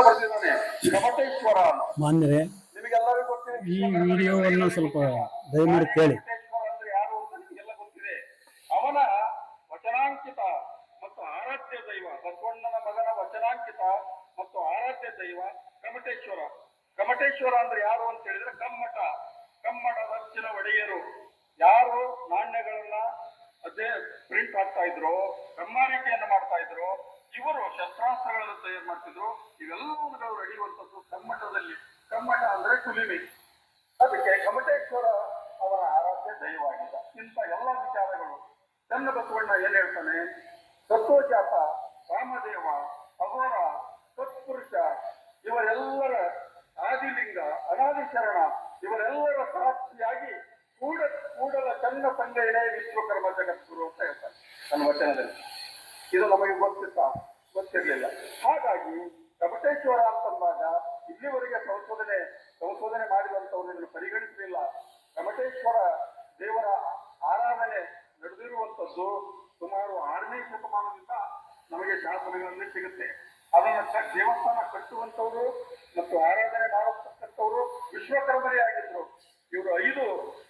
ಬರ್ತಿದ್ದಾನೆ ಕಮಟೇಶ್ವರ. ಮಾನ್ಯರೇ, ನಿಮಗೆಲ್ಲರಿಗೂ ಗೊತ್ತಿದೆ ಈ ವಿಡಿಯೋವನ್ನು ಸ್ವಲ್ಪ ದಯಮಾಡಿ ಕೇಳಿ. ಕಮಟೇಶ್ವರ ಅಂದ್ರೆ ಯಾರು ಅಂತ ನಿಮಗೆಲ್ಲ ಗೊತ್ತಿದೆ. ಅವನ ವಚನಾಂಕಿತ ಮತ್ತು ಆರಾಧ್ಯ ದೈವ, ಬಸವಣ್ಣನ ಮಗನ ವಚನಾಂಕಿತ ಮತ್ತು ಆರಾಧ್ಯ ದೈವ ಕಮಟೇಶ್ವರ. ಕಮಟೇಶ್ವರ ಅಂದ್ರೆ ಯಾರು ಅಂತ ಹೇಳಿದ್ರೆ ಕಮ್ಮಟ, ಕಮ್ಮಟದ ಹೆಚ್ಚಿನ ಒಡೆಯರು. ಯಾರು ನಾಣ್ಯಗಳನ್ನ ಅದೇ ಪ್ರಿಂಟ್ ಆಗ್ತಾ ಇದ್ರು, ಕಮ್ಮಾರಿಕೆಯನ್ನು ಮಾಡ್ತಾ ಇದ್ರು, ಇವರು ಶಸ್ತ್ರಾಸ್ತ್ರಗಳನ್ನು ತಯಾರು ಮಾಡ್ತಿದ್ರು. ಇವೆಲ್ಲವನ್ನು ನಡೆಯುವಂಥದ್ದು ಕಮ್ಮಟದಲ್ಲಿ. ಕಮ್ಮಟ ಅಂದ್ರೆ ಕುಲಿಮೆ. ಅದಕ್ಕೆ ಕಮಟೇಶ್ವರ ಅವರ ಆರಾಧ್ಯ ದೈವವಾಗಿದ್ದ. ಇಂಥ ಎಲ್ಲ ವಿಚಾರಗಳು ಚನ್ನ ಬಸವಣ್ಣ ಏನ್ ಹೇಳ್ತಾನೆ, ಸತ್ವಜಾತ, ರಾಮದೇವ, ಅಘೋರ, ಸತ್ಪುರುಷ ಇವರೆಲ್ಲರ ಆದಿಲಿಂಗ, ಅನಾದಿ ಶರಣ ಇವರೆಲ್ಲರ ಸಾಕ್ಷಿಯಾಗಿ ಕೂಡಲ ಚನ್ನ ಸಂಗಯನೇ ವಿಶ್ವಕರ್ಮ ಜಗದ್ಗುರು ಅಂತ ಹೇಳ್ತಾರೆ ನನ್ನ ವಚನದಲ್ಲಿ. ಇದು ನಮಗೆ ಗೊತ್ತಿರಲಿಲ್ಲ. ಹಾಗಾಗಿ ಕಮಟೇಶ್ವರ ಅಂತಂದಾಗ ಇಲ್ಲಿವರೆಗೆ ಸಂಶೋಧನೆ ಮಾಡಿದಂಥವ್ರನ್ನು ಪರಿಗಣಿಸಲಿಲ್ಲ. ಕಮಟೇಶ್ವರ ದೇವರ ಆರಾಧನೆ ನಡೆದಿರುವಂಥದ್ದು ಸುಮಾರು 6ನೇ ಶತಮಾನದಿಂದ ನಮಗೆ ಶಾಸನಗಳಲ್ಲಿ ಸಿಗುತ್ತೆ. ಅದನ್ನ ದೇವಸ್ಥಾನ ಕಟ್ಟುವಂಥವ್ರು ಮತ್ತು ಆರಾಧನೆ ಮಾಡತಕ್ಕಂಥವ್ರು ವಿಶ್ವಕರ್ಮರೇ ಆಗಿದ್ರು. ಇವರು 5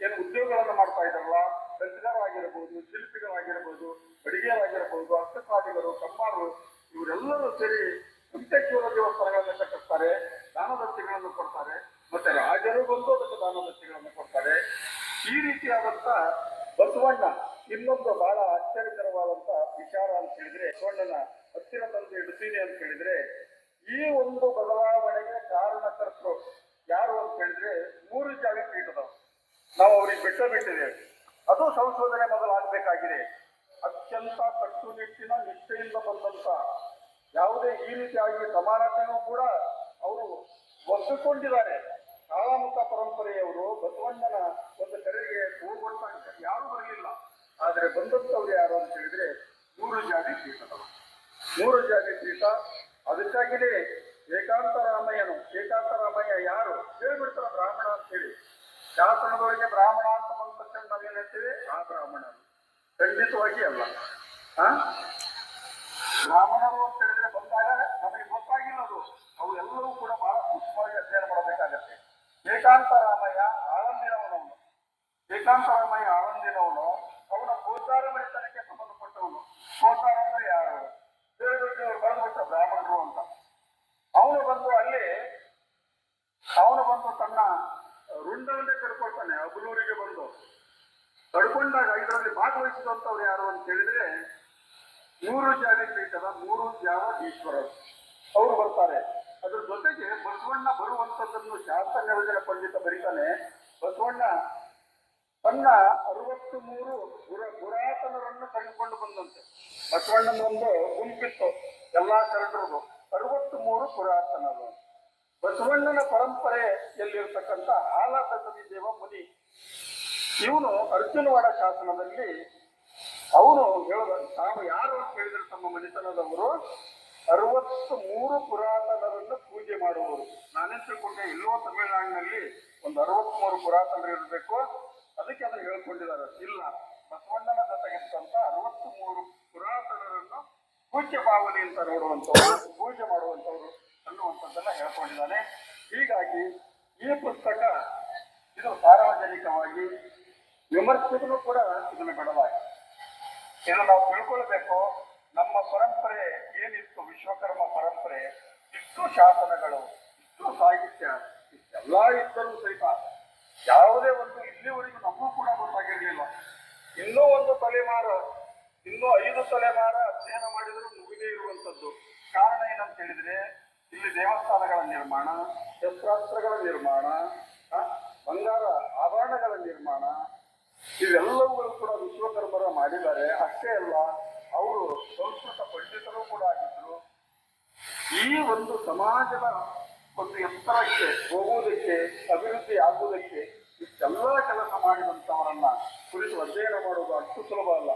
ಏನು ಉದ್ಯೋಗಗಳನ್ನು ಮಾಡ್ತಾ ಇದ್ದಾರಲ್ಲ, ಕಟ್ಟಿಗಾರರಾಗಿರ್ಬೋದು, ಶಿಲ್ಪಿಗಳಾಗಿರ್ಬೋದು, ಅಡಿಗೆಯರಾಗಿರ್ಬೋದು, ಅರ್ಥಸಾಲಿಗರು, ಕಮ್ಮಾರು, ಇವರೆಲ್ಲರೂ ಸೇರಿ ಕಮಟೇಶ್ವರ ದೇವಸ್ಥಾನಗಳನ್ನು ಕಟ್ಟಿಸ್ತಾರೆ, ದಾನದತ್ತಿಗಳನ್ನು ಕೊಡ್ತಾರೆ. ಮತ್ತೆ ರಾಜರು ಬಂದು ಅದಕ್ಕೆ ದಾನದತ್ತಿಗಳನ್ನು ಕೊಡ್ತಾರೆ. ಈ ರೀತಿಯಾದಂತ ಬಸವಣ್ಣ ಇನ್ನೊಂದು ಬಹಳ ಆಶ್ಚರ್ಯಕರವಾದಂತ ವಿಚಾರ ಅಂತ ಹೇಳಿದ್ರೆ, ಬಸವಣ್ಣನ ಹತ್ತಿರ ತಂದು ಇಡ್ತೀನಿ ಅಂತ ಹೇಳಿದ್ರೆ, ಈ ಒಂದು ಬದಲಾವಣೆಗೆ ಕಾರಣಕರ್ತರು ಯಾರು ಅಂತ ಹೇಳಿದ್ರೆ 3 ಜಾತಿ ಪೀಠದವರು. ನಾವು ಅವ್ರಿಗೆ ಬಿಟ್ಟಿದ್ದೇವೆ. ಅದು ಸಂಶೋಧನೆ ಮೊದಲು ಆಗ್ಬೇಕಾಗಿದೆ. ಅತ್ಯಂತ ಕಟ್ಟುನಿಟ್ಟಿನ ನಿಷ್ಠೆಯಿಂದ ಬಂದಂತ ಯಾವುದೇ ಈ ರೀತಿಯಾಗಿ ಸಮಾನತೆಯೂ ಕೂಡ ಅವರು ಒಪ್ಪಿಕೊಂಡಿದ್ದಾರೆ. ಕಾಳಾಮುಖ ಪರಂಪರೆಯವರು ಬಸವಣ್ಣನ ಒಂದು ಕರೆಗೆ ಹೋಗುವಂತ ಯಾರು ಬರಲಿಲ್ಲ. ಆದರೆ ಬಂದಂತವ್ರು ಯಾರು ಅಂತ ಹೇಳಿದ್ರೆ 3 ಜಾತಿ ಪೀಠದವರು. 3 ಜಾತಿ ಪೀಠ. ಅದಕ್ಕಾಗಿಯೇ ಏಕಾಂತರಾಮಯ್ಯ ಯಾರು ಹೇಳ್ಬಿಡ್ತಾರ ಬ್ರಾಹ್ಮಣ ಅಂತ ಹೇಳಿ. ಶಾಸನದೊಳಗೆ ಬ್ರಾಹ್ಮಣ ಅಂತ ಬಂದ ತಕ್ಷಣ ನಾವೇನ್ ಹೇಳ್ತೇವೆ, ಆ ಬ್ರಾಹ್ಮಣ ಖಂಡಿತವಾಗಿ ಅಲ್ಲ. ಬ್ರಾಹ್ಮಣರು ಅಂತ ಹೇಳಿದ್ರೆ ಬಂದಾಗ ನಮಗೆ ಗೊತ್ತಾಗಿಲ್ಲದು. ಅವು ಎಲ್ಲವೂ ಕೂಡ ಬಹಳ ಸೂಕ್ಷ್ಮವಾಗಿ ಅಧ್ಯಯನ ಮಾಡಬೇಕಾಗತ್ತೆ. ಏಕಾಂತರಾಮಯ್ಯ ಆಳಂದಿನವನು ಅವನ ಗೋಚಾರ ಮನೆತನಕ್ಕೆ ಸಂಬಂಧಪಟ್ಟವನು. ಗೋಚಾರ ಅಂದ್ರೆ ಯಾರು? ಬರೆದ್ಬಿಟ್ಟ ಬ್ರಾಹ್ಮಣರು ಅಂತ. ಅವನು ಬಂದು ತನ್ನ ರುಂಡವನ್ನೇ ಕಡ್ಕೊಳ್ತಾನೆ. ಅಬಲೂರಿಗೆ ಬಂದು ಕಡ್ಕೊಂಡಾಗ ಇದರಲ್ಲಿ ಭಾಗವಹಿಸಿದಂಥವ್ರು ಯಾರು ಅಂತ ಹೇಳಿದ್ರೆ 3 ಜಾತಿ ಪೀಠದ 3 ಜಾವೀಶ್ವರರು ಅವರು ಬರ್ತಾರೆ. ಅದ್ರ ಜೊತೆಗೆ ಬಸವಣ್ಣ ಬರುವಂತದ್ದನ್ನು ಶಾಸ್ತ್ರ ನಿಯೋಜನೆ ಪಂಡಿತ ಬರೀತಾನೆ. ಬಸವಣ್ಣ ತನ್ನ 63 ಪುರಾತನರನ್ನು ಕರೆದುಕೊಂಡು ಬಂದಂತೆ. ಬಸವಣ್ಣನೊಂದು ಗುಂಪಿತ್ತು ಎಲ್ಲಾ ಶರಣರು, 63 ಪುರಾತನರು. ಬಸವಣ್ಣನ ಪರಂಪರೆಯಲ್ಲಿರ್ತಕ್ಕಂಥ ಹಾಲದಸದಿ ದೇವ ಮುನಿ ಇವನು ಅರ್ಜುನವಾಡ ಶಾಸನದಲ್ಲಿ ಅವನು ತಾವು ಯಾರು ಅಂತ ಹೇಳಿದ್ರೆ ತಮ್ಮ ಮನೆತನದವರು 63 ಪುರಾತನರನ್ನು ಪೂಜೆ ಮಾಡುವವರು. ನಾನೇನ್ ತಿಳ್ಕೊಂಡೆ, ಇಲ್ಲೋ ತಮಿಳುನಾಡಿನಲ್ಲಿ ಒಂದು 63 ಪುರಾತನರು ಇರಬೇಕು, ಅದಕ್ಕೆ ಅದನ್ನು ಹೇಳ್ಕೊಂಡಿದ್ದಾರೆ. ಇಲ್ಲ, ಬಸವಣ್ಣನ ಜೊತೆಗಿರ್ತಂತ 63 ಪುರಾತನರನ್ನು ಪೂಜ್ಯ ಭಾವನೆ ಅಂತ ನೋಡುವಂಥವ್ರು, ಪೂಜೆ ಮಾಡುವಂಥವ್ರು ಅನ್ನುವಂಥದ್ದನ್ನ ಹೇಳ್ಕೊಂಡಿದ್ದಾನೆ. ಹೀಗಾಗಿ ಈ ಪುಸ್ತಕ ಇದು ಸಾರ್ವಜನಿಕವಾಗಿ ವಿಮರ್ಶೆಗಳು ಕೂಡ ಇದನ್ನು ಬಿಡಲಾಗಿದೆ. ಇದು ನಾವು ತಿಳ್ಕೊಳ್ಬೇಕು. ನಮ್ಮ ಪರಂಪರೆ ಏನಿತ್ತು, ವಿಶ್ವಕರ್ಮ ಪರಂಪರೆ, ಇಷ್ಟು ಶಾಸನಗಳು, ಇಷ್ಟು ಸಾಹಿತ್ಯ, ಇಷ್ಟೆಲ್ಲ ಇದ್ದರೂ ಸಹಿತ ಯಾವುದೇ ಒಂದು ಇಲ್ಲಿವರೆಗೂ ನಮಗೂ ಕೂಡ ಗೊತ್ತಾಗಿರ್ಲಿಲ್ಲ. ಇನ್ನೂ 1 ತಲೆಮಾರು, ಇನ್ನೂ 5 ತಲೆಮಾರ ಅಧ್ಯಯನ ಮಾಡಿದರೂ ಮುಗಿದೇ ಇರುವಂಥದ್ದು. ಕಾರಣ ಏನಂತ ಹೇಳಿದ್ರೆ, ಇಲ್ಲಿ ದೇವಸ್ಥಾನಗಳ ನಿರ್ಮಾಣ, ಶಸ್ತ್ರಾಸ್ತ್ರಗಳ ನಿರ್ಮಾಣ, ಬಂಗಾರ ಆಭರಣಗಳ ನಿರ್ಮಾಣ, ಇವೆಲ್ಲವುಗಳು ಕೂಡ ವಿಶ್ವಕರ್ಮರ ಮಾಡಿದ್ದಾರೆ. ಅಷ್ಟೇ ಅಲ್ಲ, ಅವರು ಸಂಸ್ಕೃತ ಪಂಡಿತರು ಕೂಡ ಆಗಿದ್ರು. ಈ ಒಂದು ಸಮಾಜದ ಒಂದು ಎತ್ತರಕ್ಕೆ ಹೋಗುವುದಕ್ಕೆ, ಅಭಿವೃದ್ಧಿ ಆಗುವುದಕ್ಕೆ ಇಷ್ಟೆಲ್ಲ ಕೆಲಸ ಮಾಡಿದಂಥವರನ್ನ ಕುರಿತು ಅಧ್ಯಯನ ಮಾಡುವುದು ಅಷ್ಟು ಸುಲಭ ಅಲ್ಲ.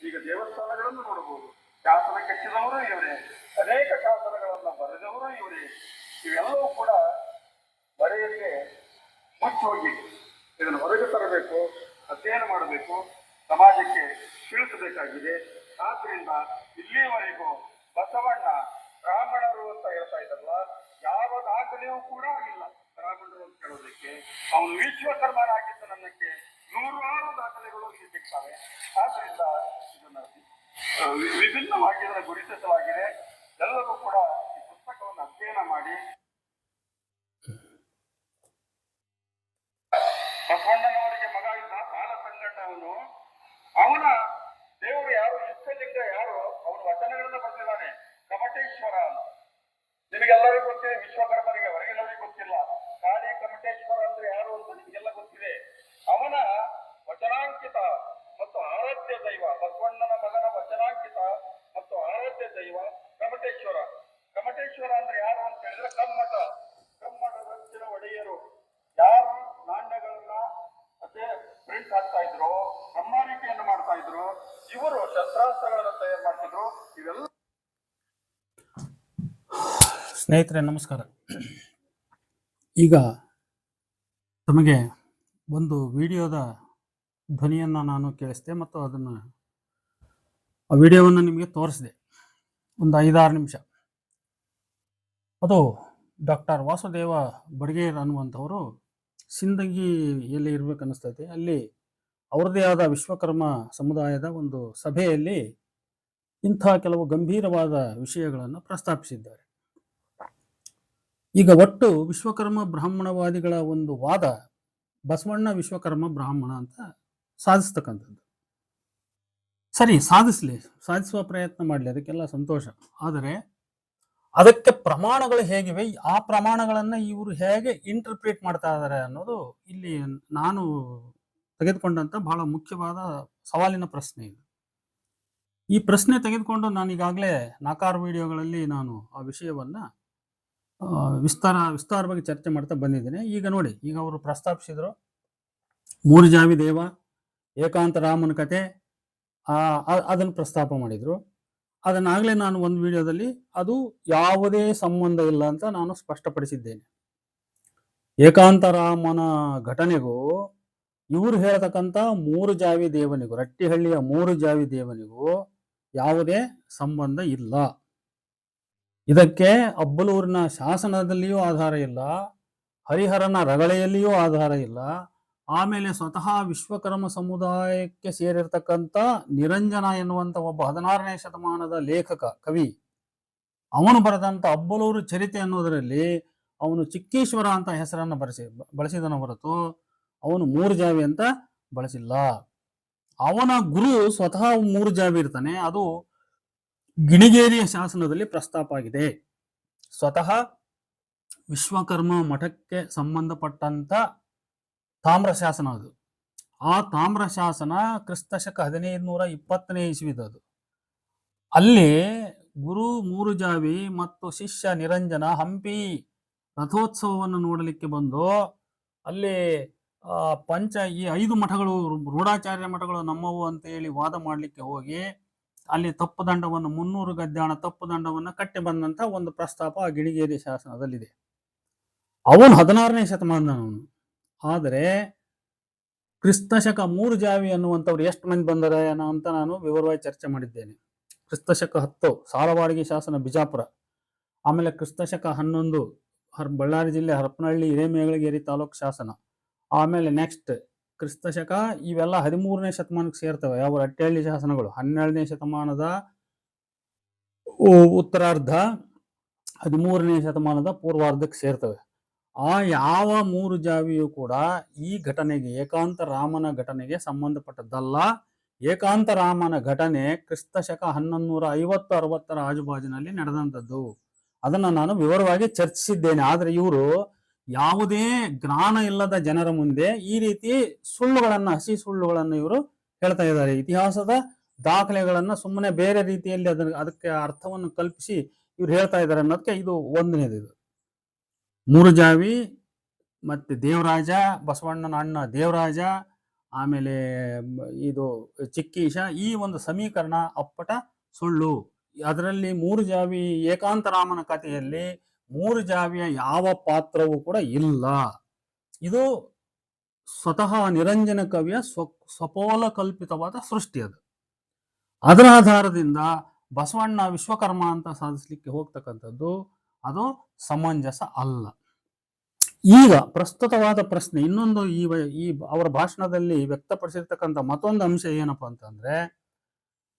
ಈಗ ದೇವಸ್ಥಾನಗಳನ್ನು ನೋಡಬಹುದು, ಶಾಸನ ಕೆತ್ತಿದವರು ಇವರೇ, ಅನೇಕ ಶಾಸನಗಳನ್ನು ಬರೆದವರು ಇವರೇ. ಇವೆಲ್ಲವೂ ಕೂಡ ಬರೆಯಕ್ಕೆ ಮುಚ್ಚೋಗಿ ಇದನ್ನು ಹೊರಗೆ ತರಬೇಕು, ಅಧ್ಯಯನ ಮಾಡಬೇಕು, ಸಮಾಜಕ್ಕೆ ತಿಳಿಸಬೇಕಾಗಿದೆ. ಆದ್ರಿಂದ ಇಲ್ಲಿಯವರೆಗೂ ಬಸವಣ್ಣ ಬ್ರಾಹ್ಮಣರು ಅಂತ ಹೇಳ್ತಾ ಇದ್ರಲ್ಲ, ಯಾವ ದಾಖಲೆಯೂ ಕೂಡ ಆಗಿಲ್ಲ ಬ್ರಾಹ್ಮಣರು ಅಂತ ಹೇಳೋದಕ್ಕೆ. ಅವನು ವಿಶ್ವಕರ್ಮನಾಗಿದ್ದ ನನ್ನಕ್ಕೆ ನೂರಾರು ದಾಖಲೆಗಳು ಇಲ್ಲಿ ಸಿಗ್ತವೆ. ಆದ್ರಿಂದ ಇದನ್ನ ವಿಭಿನ್ನವಾಗಿ ಇದನ್ನು ಗುರುತಿಸಲಾಗಿದೆ. ಎಲ್ಲರೂ ಕೂಡ ಈ ಪುಸ್ತಕವನ್ನು ಅಧ್ಯಯನ ಮಾಡಿ ಬಸವಣ್ಣನವರಿಗೆ ಮಗ ಇದ್ದ ಬಾಲಸಂಗಣ್ಣ ಅವನ ದೇವರು ಯಾರು, ಇಷ್ಟಲಿಂಗ ಯಾರು, ಅವನ ವಚನಗಳನ್ನ ಬರೆದಿದ್ದಾನೆ. ಕಮಟೇಶ್ವರ ಅಂತ ನಿಮಗೆಲ್ಲರಿಗೂ ಗೊತ್ತಿದೆ, ವಿಶ್ವಕರ್ಮರಿಗೆ ಹೊರಗಿನವರಿಗೆ ಗೊತ್ತಿಲ್ಲ. ಕಾಳಿ ಕಮಟೇಶ್ವರ ಅಂದ್ರೆ ಯಾರು ಅಂತ ನಿಮಗೆಲ್ಲ ಗೊತ್ತಿದೆ. ಅವನ ವಚನಾಂಕಿತ ಮತ್ತು ಆರಾಧ್ಯ ದೈವ, ಬಸವಣ್ಣನ ಮಗನ ವಚನಾಂಕಿತ ಮತ್ತು ಆರಾಧ್ಯ ದೈವ ಕಮಟೇಶ್ವರ. ಕಮಟೇಶ್ವರ ಅಂದ್ರೆ ಯಾರು ಅಂತ ಹೇಳಿದ್ರೆ ಕಮ್ಮಟದ ಒಡೆಯರು. ಯಾರು ನಾಣ್ಯಗಳನ್ನ ಮತ್ತೆ ಪ್ರಿಂಟ್ ಹಾಕ್ತಾ ಇದ್ರು, ಬ್ರಹ್ಮಾರಿಕೆಯನ್ನು ಮಾಡ್ತಾ ಇದ್ರು, ಇವರು ಶಸ್ತ್ರಾಸ್ತ್ರಗಳನ್ನು ತಯಾರು ಮಾಡ್ತಿದ್ರು. ಇವೆಲ್ಲ ಸ್ನೇಹಿತರೆ ನಮಸ್ಕಾರ. ಈಗ ತಮಗೆ ಒಂದು ವಿಡಿಯೋದ ಧ್ವನಿಯನ್ನು ನಾನು ಕೇಳಿಸಿದೆ ಮತ್ತು ಆ ವಿಡಿಯೋವನ್ನು ನಿಮಗೆ ತೋರಿಸಿದೆ, ಒಂದು 5-6 ನಿಮಿಷ. ಅದು ಡಾಕ್ಟರ್ ವಾಸುದೇವ ಬಡಗೇರ್ ಅನ್ನುವಂಥವರು ಸಿಂದಗಿಯಲ್ಲಿ ಇರಬೇಕನ್ನಿಸ್ತೈತೆ. ಅಲ್ಲಿ ಅವ್ರದ್ದೇ ಆದ ವಿಶ್ವಕರ್ಮ ಸಮುದಾಯದ ಒಂದು ಸಭೆಯಲ್ಲಿ ಇಂಥ ಕೆಲವು ಗಂಭೀರವಾದ ವಿಷಯಗಳನ್ನು ಪ್ರಸ್ತಾಪಿಸಿದ್ದಾರೆ. ಈಗ ಒಟ್ಟು ವಿಶ್ವಕರ್ಮ ಬ್ರಾಹ್ಮಣವಾದಿಗಳ ಒಂದು ವಾದ ಬಸವಣ್ಣ ವಿಶ್ವಕರ್ಮ ಬ್ರಾಹ್ಮಣ ಅಂತ ಸಾಧಿಸ್ತಕ್ಕಂಥದ್ದು. ಸರಿ, ಸಾಧಿಸುವ ಪ್ರಯತ್ನ ಮಾಡಲಿ, ಅದಕ್ಕೆಲ್ಲ ಸಂತೋಷ. ಆದರೆ ಅದಕ್ಕೆ ಪ್ರಮಾಣಗಳು ಹೇಗಿವೆ, ಆ ಪ್ರಮಾಣಗಳನ್ನು ಇವರು ಹೇಗೆ ಇಂಟರ್ಪ್ರಿಟ್ ಮಾಡ್ತಾ ಇದ್ದಾರೆ ಅನ್ನೋದು ಇಲ್ಲಿ ನಾನು ತೆಗೆದುಕೊಂಡಂತ ಬಹಳ ಮುಖ್ಯವಾದ ಸವಾಲಿನ ಪ್ರಶ್ನೆ ಇದು. ಈ ಪ್ರಶ್ನೆ ತೆಗೆದುಕೊಂಡು ನಾನು ಈಗಾಗಲೇ 4 ವಿಡಿಯೋಗಳಲ್ಲಿ ನಾನು ಆ ವಿಷಯವನ್ನ ವಿಸ್ತಾರವಾಗಿ ಚರ್ಚೆ ಮಾಡ್ತಾ ಬಂದಿದ್ದೇನೆ. ಈಗ ನೋಡಿ, ಈಗ ಅವರು ಪ್ರಸ್ತಾಪಿಸಿದ್ರು 3 ಜಾವಿ ದೇವ, ಏಕಾಂತ ರಾಮನ ಕತೆ, ಅದನ್ನು ಪ್ರಸ್ತಾಪ ಮಾಡಿದ್ರು. ಅದನ್ನಾಗಲೇ ನಾನು ಒಂದು ವಿಡಿಯೋದಲ್ಲಿ ಅದು ಯಾವುದೇ ಸಂಬಂಧ ಇಲ್ಲ ಅಂತ ನಾನು ಸ್ಪಷ್ಟಪಡಿಸಿದ್ದೇನೆ. ಏಕಾಂತ ರಾಮನ ಘಟನೆಗೂ ಇವರು ಹೇಳ್ತಕ್ಕಂಥ 3 ಜಾವಿ ದೇವನಿಗೂ, ರಟ್ಟಿಹಳ್ಳಿಯ 3 ಜಾವಿ ದೇವನಿಗೂ ಯಾವುದೇ ಸಂಬಂಧ ಇಲ್ಲ. ಇದಕ್ಕೆ ಅಬ್ಬಲೂರಿನ ಶಾಸನದಲ್ಲಿಯೂ ಆಧಾರ ಇಲ್ಲ, ಹರಿಹರನ ರಗಳೆಯಲ್ಲಿಯೂ ಆಧಾರ ಇಲ್ಲ. ಆಮೇಲೆ ಸ್ವತಃ ವಿಶ್ವಕರ್ಮ ಸಮುದಾಯಕ್ಕೆ ಸೇರಿರ್ತಕ್ಕಂಥ ನಿರಂಜನ ಎನ್ನುವಂಥ ಒಬ್ಬ 16ನೇ ಶತಮಾನದ ಲೇಖಕ, ಕವಿ, ಅವನು ಬರೆದಂಥ ಅಬ್ಬಲೂರು ಚರಿತೆ ಅನ್ನೋದರಲ್ಲಿ ಅವನು ಚಿಕ್ಕೇಶ್ವರ ಅಂತ ಹೆಸರನ್ನು ಬಳಸಿದನ ಹೊರತು ಅವನು 3 ಜಾವಿ ಅಂತ ಬಳಸಿಲ್ಲ. ಅವನ ಗುರು ಸ್ವತಃ 3 ಜಾವಿ ಇರ್ತಾನೆ. ಅದು ಗಿಣಿಗೇರಿಯ ಶಾಸನದಲ್ಲಿ ಪ್ರಸ್ತಾಪ ಆಗಿದೆ. ಸ್ವತಃ ವಿಶ್ವಕರ್ಮ ಮಠಕ್ಕೆ ಸಂಬಂಧಪಟ್ಟಂತ ತಾಮ್ರ ಶಾಸನ ಅದು. ಆ ತಾಮ್ರ ಶಾಸನ ಕ್ರಿಸ್ತಶಕ 1520ನೇ ಇಸ್ವಿದದು. ಅಲ್ಲಿ ಗುರು 3 ಜಾವಿ ಮತ್ತು ಶಿಷ್ಯ ನಿರಂಜನ ಹಂಪಿ ರಥೋತ್ಸವವನ್ನು ನೋಡಲಿಕ್ಕೆ ಬಂದು ಅಲ್ಲಿ ಈ 5 ಮಠಗಳು, ರೂಢಾಚಾರ್ಯ ಮಠಗಳು ನಮ್ಮವು ಅಂತ ಹೇಳಿ ವಾದ ಮಾಡಲಿಕ್ಕೆ ಹೋಗಿ ಅಲ್ಲಿ ತಪ್ಪು ದಂಡವನ್ನು 300 ಗದ್ಯಾಣ ತಪ್ಪು ದಂಡವನ್ನು ಕಟ್ಟಿ ಬಂದಂತ ಒಂದು ಪ್ರಸ್ತಾಪ ಆ ಗಿಣಿಗೇರಿ ಶಾಸನದಲ್ಲಿದೆ. ಅವನು 16ನೇ ಶತಮಾನದವನು. ಆದರೆ ಕ್ರಿಸ್ತಶಕ 3 ಜಾವಿ ಅನ್ನುವಂಥವ್ರು ಎಷ್ಟು ಮಂದಿ ಬಂದರೆ ಅಂತ ನಾನು ವಿವರವಾಗಿ ಚರ್ಚೆ ಮಾಡಿದ್ದೇನೆ. ಕ್ರಿಸ್ತಶಕ 10 ಸಾಲವಾಡಿಗೆ ಶಾಸನ ಬಿಜಾಪುರ, ಆಮೇಲೆ ಕ್ರಿಸ್ತಶಕ 11 ಬಳ್ಳಾರಿ ಜಿಲ್ಲೆ ಹರಪನಹಳ್ಳಿ ಹಿರೇಮೇಗಳಗೇರಿ ತಾಲೂಕು ಶಾಸನ, ಆಮೇಲೆ ನೆಕ್ಸ್ಟ್ ಕ್ರಿಸ್ತಶಕ ಇವೆಲ್ಲ 13ನೇ ಶತಮಾನಕ್ಕೆ ಸೇರ್ತವೆ. ಯಾವ ರಟ್ಟಿಹಳ್ಳಿ ಶಾಸನಗಳು 12ನೇ ಶತಮಾನದ ಉತ್ತರಾರ್ಧ 13ನೇ ಶತಮಾನದ ಪೂರ್ವಾರ್ಧಕ್ಕೆ ಸೇರ್ತವೆ. ಆ ಯಾವ 3 ಜಾವಿಯೂ ಕೂಡ ಈ ಘಟನೆಗೆ, ಏಕಾಂತ ರಾಮನ ಘಟನೆಗೆ ಸಂಬಂಧಪಟ್ಟದ್ದಲ್ಲ. ಏಕಾಂತ ರಾಮನ ಘಟನೆ ಕ್ರಿಸ್ತಶಕ 1150-60 ಆಜುಬಾಜಿನಲ್ಲಿ ನಡೆದಂಥದ್ದು. ಅದನ್ನು ನಾನು ವಿವರವಾಗಿ ಚರ್ಚಿಸಿದ್ದೇನೆ. ಆದರೆ ಇವರು ಯಾವುದೇ ಜ್ಞಾನ ಇಲ್ಲದ ಜನರ ಮುಂದೆ ಈ ರೀತಿ ಹಸಿ ಸುಳ್ಳುಗಳನ್ನು ಇವರು ಹೇಳ್ತಾ ಇದ್ದಾರೆ. ಇತಿಹಾಸದ ದಾಖಲೆಗಳನ್ನು ಸುಮ್ಮನೆ ಬೇರೆ ರೀತಿಯಲ್ಲಿ ಅದಕ್ಕೆ ಅರ್ಥವನ್ನು ಕಲ್ಪಿಸಿ ಇವ್ರು ಹೇಳ್ತಾ ಇದ್ದಾರೆ ಅನ್ನೋದಕ್ಕೆ ಇದು ಒಂದನೇದು. ಇದು 3 ಜಾವಿ ಮತ್ತೆ ದೇವರಾಜ, ಬಸವಣ್ಣನ ಅಣ್ಣ ದೇವರಾಜ, ಆಮೇಲೆ ಇದು ಚಿಕ್ಕೀಶ, ಈ ಒಂದು ಸಮೀಕರಣ ಅಪ್ಪಟ ಸುಳ್ಳು. ಅದರಲ್ಲಿ 3 ಜಾವಿ ಏಕಾಂತ ರಾಮನ ಕಥೆಯಲ್ಲಿ 3 ಜಾವಿಯ ಯಾವ ಪಾತ್ರವೂ ಕೂಡ ಇಲ್ಲ. ಇದು ಸ್ವತಃ ನಿರಂಜನ ಕವಿಯ ಸ್ವಪೋಲ ಕಲ್ಪಿತವಾದ ಸೃಷ್ಟಿ. ಅದರ ಆಧಾರದಿಂದ ಬಸವಣ್ಣ ವಿಶ್ವಕರ್ಮ ಅಂತ ಸಾಧಿಸ್ಲಿಕ್ಕೆ ಹೋಗ್ತಕ್ಕಂಥದ್ದು ಅದು ಸಮಂಜಸ ಅಲ್ಲ. ಈಗ ಪ್ರಸ್ತುತವಾದ ಪ್ರಶ್ನೆ ಇನ್ನೊಂದು, ಈ ಅವರ ಭಾಷಣದಲ್ಲಿ ವ್ಯಕ್ತಪಡಿಸಿರ್ತಕ್ಕಂಥ ಮತ್ತೊಂದು ಅಂಶ ಏನಪ್ಪಾ ಅಂತಂದ್ರೆ,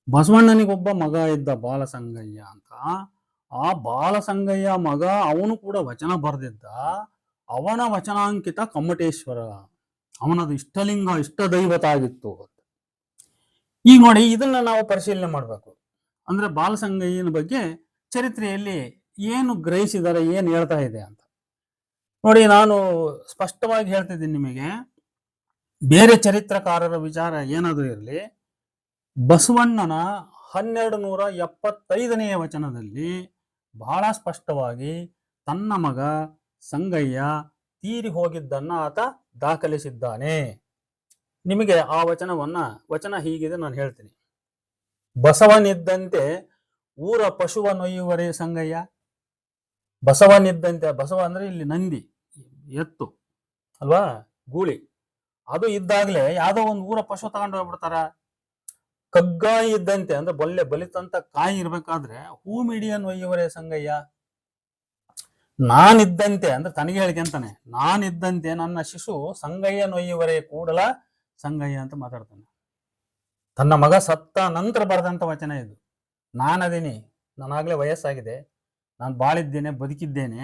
ಬಸವಣ್ಣನಿಗೊಬ್ಬ ಮಗ ಇದ್ದ ಬಾಲಸಂಗಯ್ಯ ಅಂತ. ಆ ಬಾಲಸಂಗಯ್ಯ ಮಗ ಅವನು ಕೂಡ ವಚನ ಬರೆದಿದ್ದ. ಅವನ ವಚನಾಂಕಿತ ಕಮ್ಮಟೇಶ್ವರ, ಅವನದು ಇಷ್ಟಲಿಂಗ ಇಷ್ಟ ದೈವತ ಆಗಿತ್ತು. ಈಗ ನೋಡಿ, ಇದನ್ನ ನಾವು ಪರಿಶೀಲನೆ ಮಾಡಬೇಕು. ಅಂದ್ರೆ ಬಾಲಸಂಗಯ್ಯನ ಬಗ್ಗೆ ಚರಿತ್ರೆಯಲ್ಲಿ ಏನು ಗ್ರಹಿಸಿದ್ದಾರೆ, ಏನು ಹೇಳ್ತಾ ಇದೆ ಅಂತ ನೋಡಿ. ನಾನು ಸ್ಪಷ್ಟವಾಗಿ ಹೇಳ್ತಿದ್ದೀನಿ ನಿಮಗೆ, ಬೇರೆ ಚರಿತ್ರಕಾರರ ವಿಚಾರ ಏನಾದರೂ ಇರಲಿ, ಬಸವಣ್ಣನ 1275ನೇ ವಚನದಲ್ಲಿ ಬಹಳ ಸ್ಪಷ್ಟವಾಗಿ ತನ್ನ ಮಗ ಸಂಗಯ್ಯ ತೀರಿ ಹೋಗಿದ್ದನ್ನ ಆತ ದಾಖಲಿಸಿದ್ದಾನೆ. ನಿಮಗೆ ಆ ವಚನ ಹೀಗಿದೆ, ನಾನು ಹೇಳ್ತೀನಿ. ಬಸವನಿದ್ದಂತೆ ಊರ ಪಶುವ ನೊಯ್ಯುವರೇ ಸಂಗಯ್ಯ. ಬಸವನಿದ್ದಂತೆ, ಬಸವ ಅಂದ್ರೆ ಇಲ್ಲಿ ನಂದಿ, ಎತ್ತು ಅಲ್ವಾ, ಗೂಳಿ. ಅದು ಇದ್ದಾಗ್ಲೇ ಯಾವ್ದೋ ಒಂದು ಊರ ಪಶು ತಗೊಂಡು ಹೋಗ್ಬಿಡ್ತಾರ. ಕಗ್ಗಾಯಿ ಇದ್ದಂತೆ ಅಂದ್ರೆ ಬಲಿತಂತ ಕಾಯಿ ಇರ್ಬೇಕಾದ್ರೆ ಹೂ ಮಿಡಿಯನ್ ಒಯ್ಯುವರೇ ಸಂಗಯ್ಯ. ನಾನಿದ್ದಂತೆ ಅಂದ್ರೆ ತನಗೆ ಹೇಳ್ಕೊಂತಾನೆ, ನಾನಿದ್ದಂತೆ ನನ್ನ ಶಿಶು ಸಂಗಯ್ಯ ನೊಯ್ಯುವರೇ ಕೂಡಲ ಸಂಗಯ್ಯ ಅಂತ ಮಾತಾಡ್ತಾನೆ. ತನ್ನ ಮಗ ಸತ್ತ ನಂತರ ಬರೆದಂತ ವಚನ ಇದು. ನಾನದೀನಿ, ನಾನಾಗ್ಲೇ ವಯಸ್ಸಾಗಿದೆ, ನಾನು ಬಾಳಿದ್ದೇನೆ, ಬದುಕಿದ್ದೇನೆ,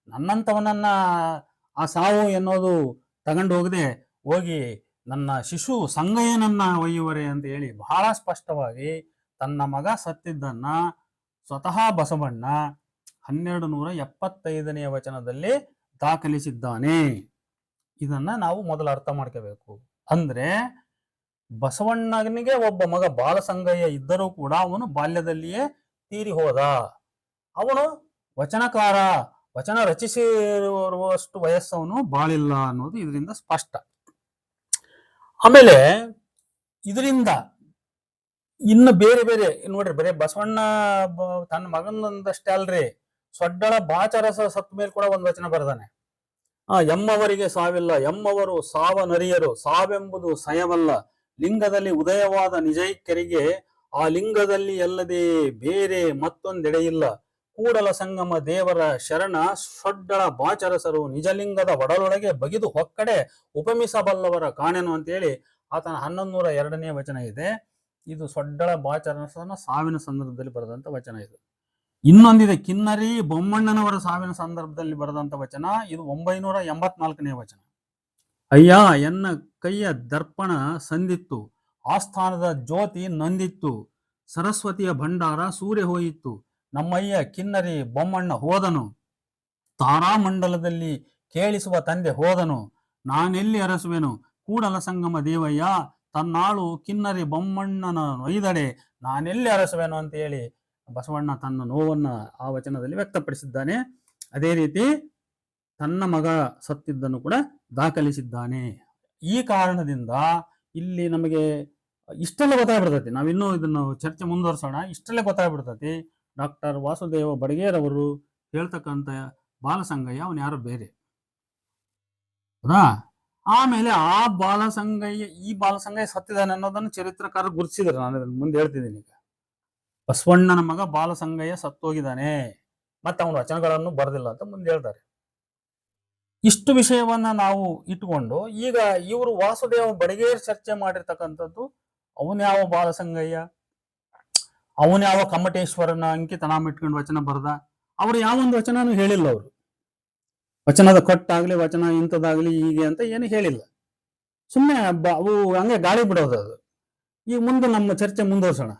ನನ್ನಂತವನನ್ನ ಆ ಸಾವು ಎನ್ನೋದು ತಗೊಂಡು ಹೋಗಿ ನನ್ನ ಶಿಶು ಸಂಗಯ್ಯನನ್ನ ಒಯ್ಯುವರೆ ಅಂತ ಹೇಳಿ ಬಹಳ ಸ್ಪಷ್ಟವಾಗಿ ತನ್ನ ಮಗ ಸತ್ತಿದ್ದನ್ನ ಸ್ವತಃ ಬಸವಣ್ಣ 1275ನೇ ವಚನದಲ್ಲಿ ದಾಖಲಿಸಿದ್ದಾನೆ. ಇದನ್ನ ನಾವು ಮೊದಲು ಅರ್ಥ ಮಾಡ್ಕೋಬೇಕು. ಅಂದ್ರೆ ಬಸವಣ್ಣನಿಗೆ ಒಬ್ಬ ಮಗ ಬಾಲಸಂಗಯ್ಯ ಇದ್ದರೂ ಕೂಡ ಅವನು ಬಾಲ್ಯದಲ್ಲಿಯೇ ತೀರಿ ಹೋದ. ಅವನು ವಚನಕಾರ, ವಚನ ರಚಿಸಿರುವಷ್ಟು ವಯಸ್ಸವನು ಬಾಳಿಲ್ಲ ಅನ್ನೋದು ಇದರಿಂದ ಸ್ಪಷ್ಟ. ಆಮೇಲೆ ಇದರಿಂದ ಇನ್ನು ಬೇರೆ ಬೇರೆ ನೋಡ್ರಿ, ಬರೀ ಬಸವಣ್ಣ ತನ್ನ ಮಗನಂದಷ್ಟೇ ಅಲ್ರಿ, ಸೊಡ್ಡಳ ಬಾಚರಸ ಸತ್ ಮೇಲೆ ಕೂಡ ಒಂದು ವಚನ ಬರೆದಾನೆ. ಎಮ್ಮವರಿಗೆ ಸಾವಿಲ್ಲ, ಎಮ್ಮವರು ಸಾವನರಿಯರು, ಸಾವೆಂಬುದು ಸಯವಲ್ಲ, ಲಿಂಗದಲ್ಲಿ ಉದಯವಾದ ನಿಜೈಕ್ಯರಿಗೆ ಆ ಲಿಂಗದಲ್ಲಿ ಅಲ್ಲದೆ ಬೇರೆ ಮತ್ತೊಂದೆಡೆಯಿಲ್ಲ, ಕೂಡಲ ಸಂಗಮ ದೇವರ ಶರಣ ಸೊಡ್ಡಳ ಬಾಚರಸರು ನಿಜಲಿಂಗದ ಒಡಲೊಳಗೆ ಬಗಿದು ಹೊಕ್ಕಡೆ ಉಪಮಿಸಬಲ್ಲವರ ಕಾಣೆನು ಅಂತೇಳಿ ಆತನ 1102ನೇ ವಚನ ಇದೆ. ಇದು ಸೊಡ್ಡಳ ಬಾಚರಸನ ಸಾವಿನ ಸಂದರ್ಭದಲ್ಲಿ ಬರೆದಂತ ವಚನ. ಇದು ಇನ್ನೊಂದಿದೆ, ಕಿನ್ನರಿ ಬೊಮ್ಮಣ್ಣನವರ ಸಾವಿನ ಸಂದರ್ಭದಲ್ಲಿ ಬರೆದಂತ ವಚನ. ಇದು 984ನೇ ವಚನ. ಅಯ್ಯ ಎನ್ನ ಕೈಯ ದರ್ಪಣ ಸಂದಿತ್ತು, ಆಸ್ಥಾನದ ಜ್ಯೋತಿ ನಂದಿತ್ತು, ಸರಸ್ವತಿಯ ಭಂಡಾರ ಸೂರ್ಯ ಹೋಯಿತ್ತು, ನಮ್ಮಯ್ಯ ಕಿನ್ನರಿ ಬೊಮ್ಮಣ್ಣ ಹೋದನು, ತಾರಾಮಂಡಲದಲ್ಲಿ ಕೇಳಿಸುವ ತಂದೆ ಹೋದನು, ನಾನೆಲ್ಲಿ ಅರಸುವೆನು ಕೂಡಲ ಸಂಗಮ ದೇವಯ್ಯ, ತನ್ನಾಳು ಕಿನ್ನರಿ ಬೊಮ್ಮಣ್ಣನ ನೊಯ್ದಡೆ ನಾನೆಲ್ಲಿ ಅರಸುವೆನು ಅಂತ ಹೇಳಿ ಬಸವಣ್ಣ ತನ್ನ ನೋವನ್ನ ಆ ವಚನದಲ್ಲಿ ವ್ಯಕ್ತಪಡಿಸಿದ್ದಾನೆ. ಅದೇ ರೀತಿ ತನ್ನ ಮಗ ಸತ್ತಿದ್ದನ್ನು ಕೂಡ ದಾಖಲಿಸಿದ್ದಾನೆ. ಈ ಕಾರಣದಿಂದ ಇಲ್ಲಿ ನಮಗೆ ಇಷ್ಟೆಲ್ಲ ಗೊತ್ತಾಗ್ಬಿಡ್ತೈತಿ. ನಾವಿನ್ನೂ ಇದನ್ನು ಚರ್ಚೆ ಮುಂದುವರ್ಸೋಣ. ಇಷ್ಟೆಲ್ಲ ಗೊತ್ತಾಗ್ಬಿಡ್ತೈತಿ, ಡಾಕ್ಟರ್ ವಾಸುದೇವ ಬಡಗೇರ್ ಅವರು ಹೇಳ್ತಕ್ಕಂಥ ಬಾಲಸಂಗಯ್ಯ ಅವನು ಯಾರೋ ಬೇರೆ, ಹೌದಾ? ಆಮೇಲೆ ಈ ಬಾಲಸಂಗಯ್ಯ ಸತ್ತಿದ್ದಾನೆ ಅನ್ನೋದನ್ನು ಚರಿತ್ರಕಾರ ಗುರುತಿಸಿದ್ರು. ನಾನು ಅದನ್ನು ಮುಂದೆ ಹೇಳ್ತಿದ್ದೀನಿ. ಈಗ ಬಸವಣ್ಣನ ಮಗ ಬಾಲಸಂಗಯ್ಯ ಸತ್ತೋಗಿದ್ದಾನೆ, ಮತ್ತೆ ಅವನ ವಚನಗಳನ್ನು ಬರೆದಿಲ್ಲ ಅಂತ ಮುಂದೆ ಹೇಳ್ತಾರೆ. ಇಷ್ಟು ವಿಷಯವನ್ನ ನಾವು ಇಟ್ಟುಕೊಂಡು ಈಗ ಇವರು ವಾಸುದೇವ ಬಡಗೇರ್ ಚರ್ಚೆ ಮಾಡಿರ್ತಕ್ಕಂಥದ್ದು, ಅವನ್ಯಾವ ಬಾಲಸಂಗಯ್ಯ, ಅವನ್ಯಾವ ಕಮ್ಮಟೇಶ್ವರನ ಅಂಕಿತ ನಾಮ ಇಟ್ಕೊಂಡು ವಚನ ಬರೆದ, ಅವ್ರು ಯಾವೊಂದು ವಚನನೂ ಹೇಳಿಲ್ಲ. ಅವರು ವಚನದ ಕಟ್ಟಾಗ್ಲಿ, ವಚನ ಇಂಥದ್ದಾಗ್ಲಿ ಹೀಗೆ ಅಂತ ಏನು ಹೇಳಿಲ್ಲ. ಸುಮ್ಮನೆ ಅವು ಹಂಗೆ ಗಾಳಿ ಬಿಡೋದು. ಅದು ಈಗ ಮುಂದೆ ನಮ್ಮ ಚರ್ಚೆ ಮುಂದುವರ್ಸೋಣ.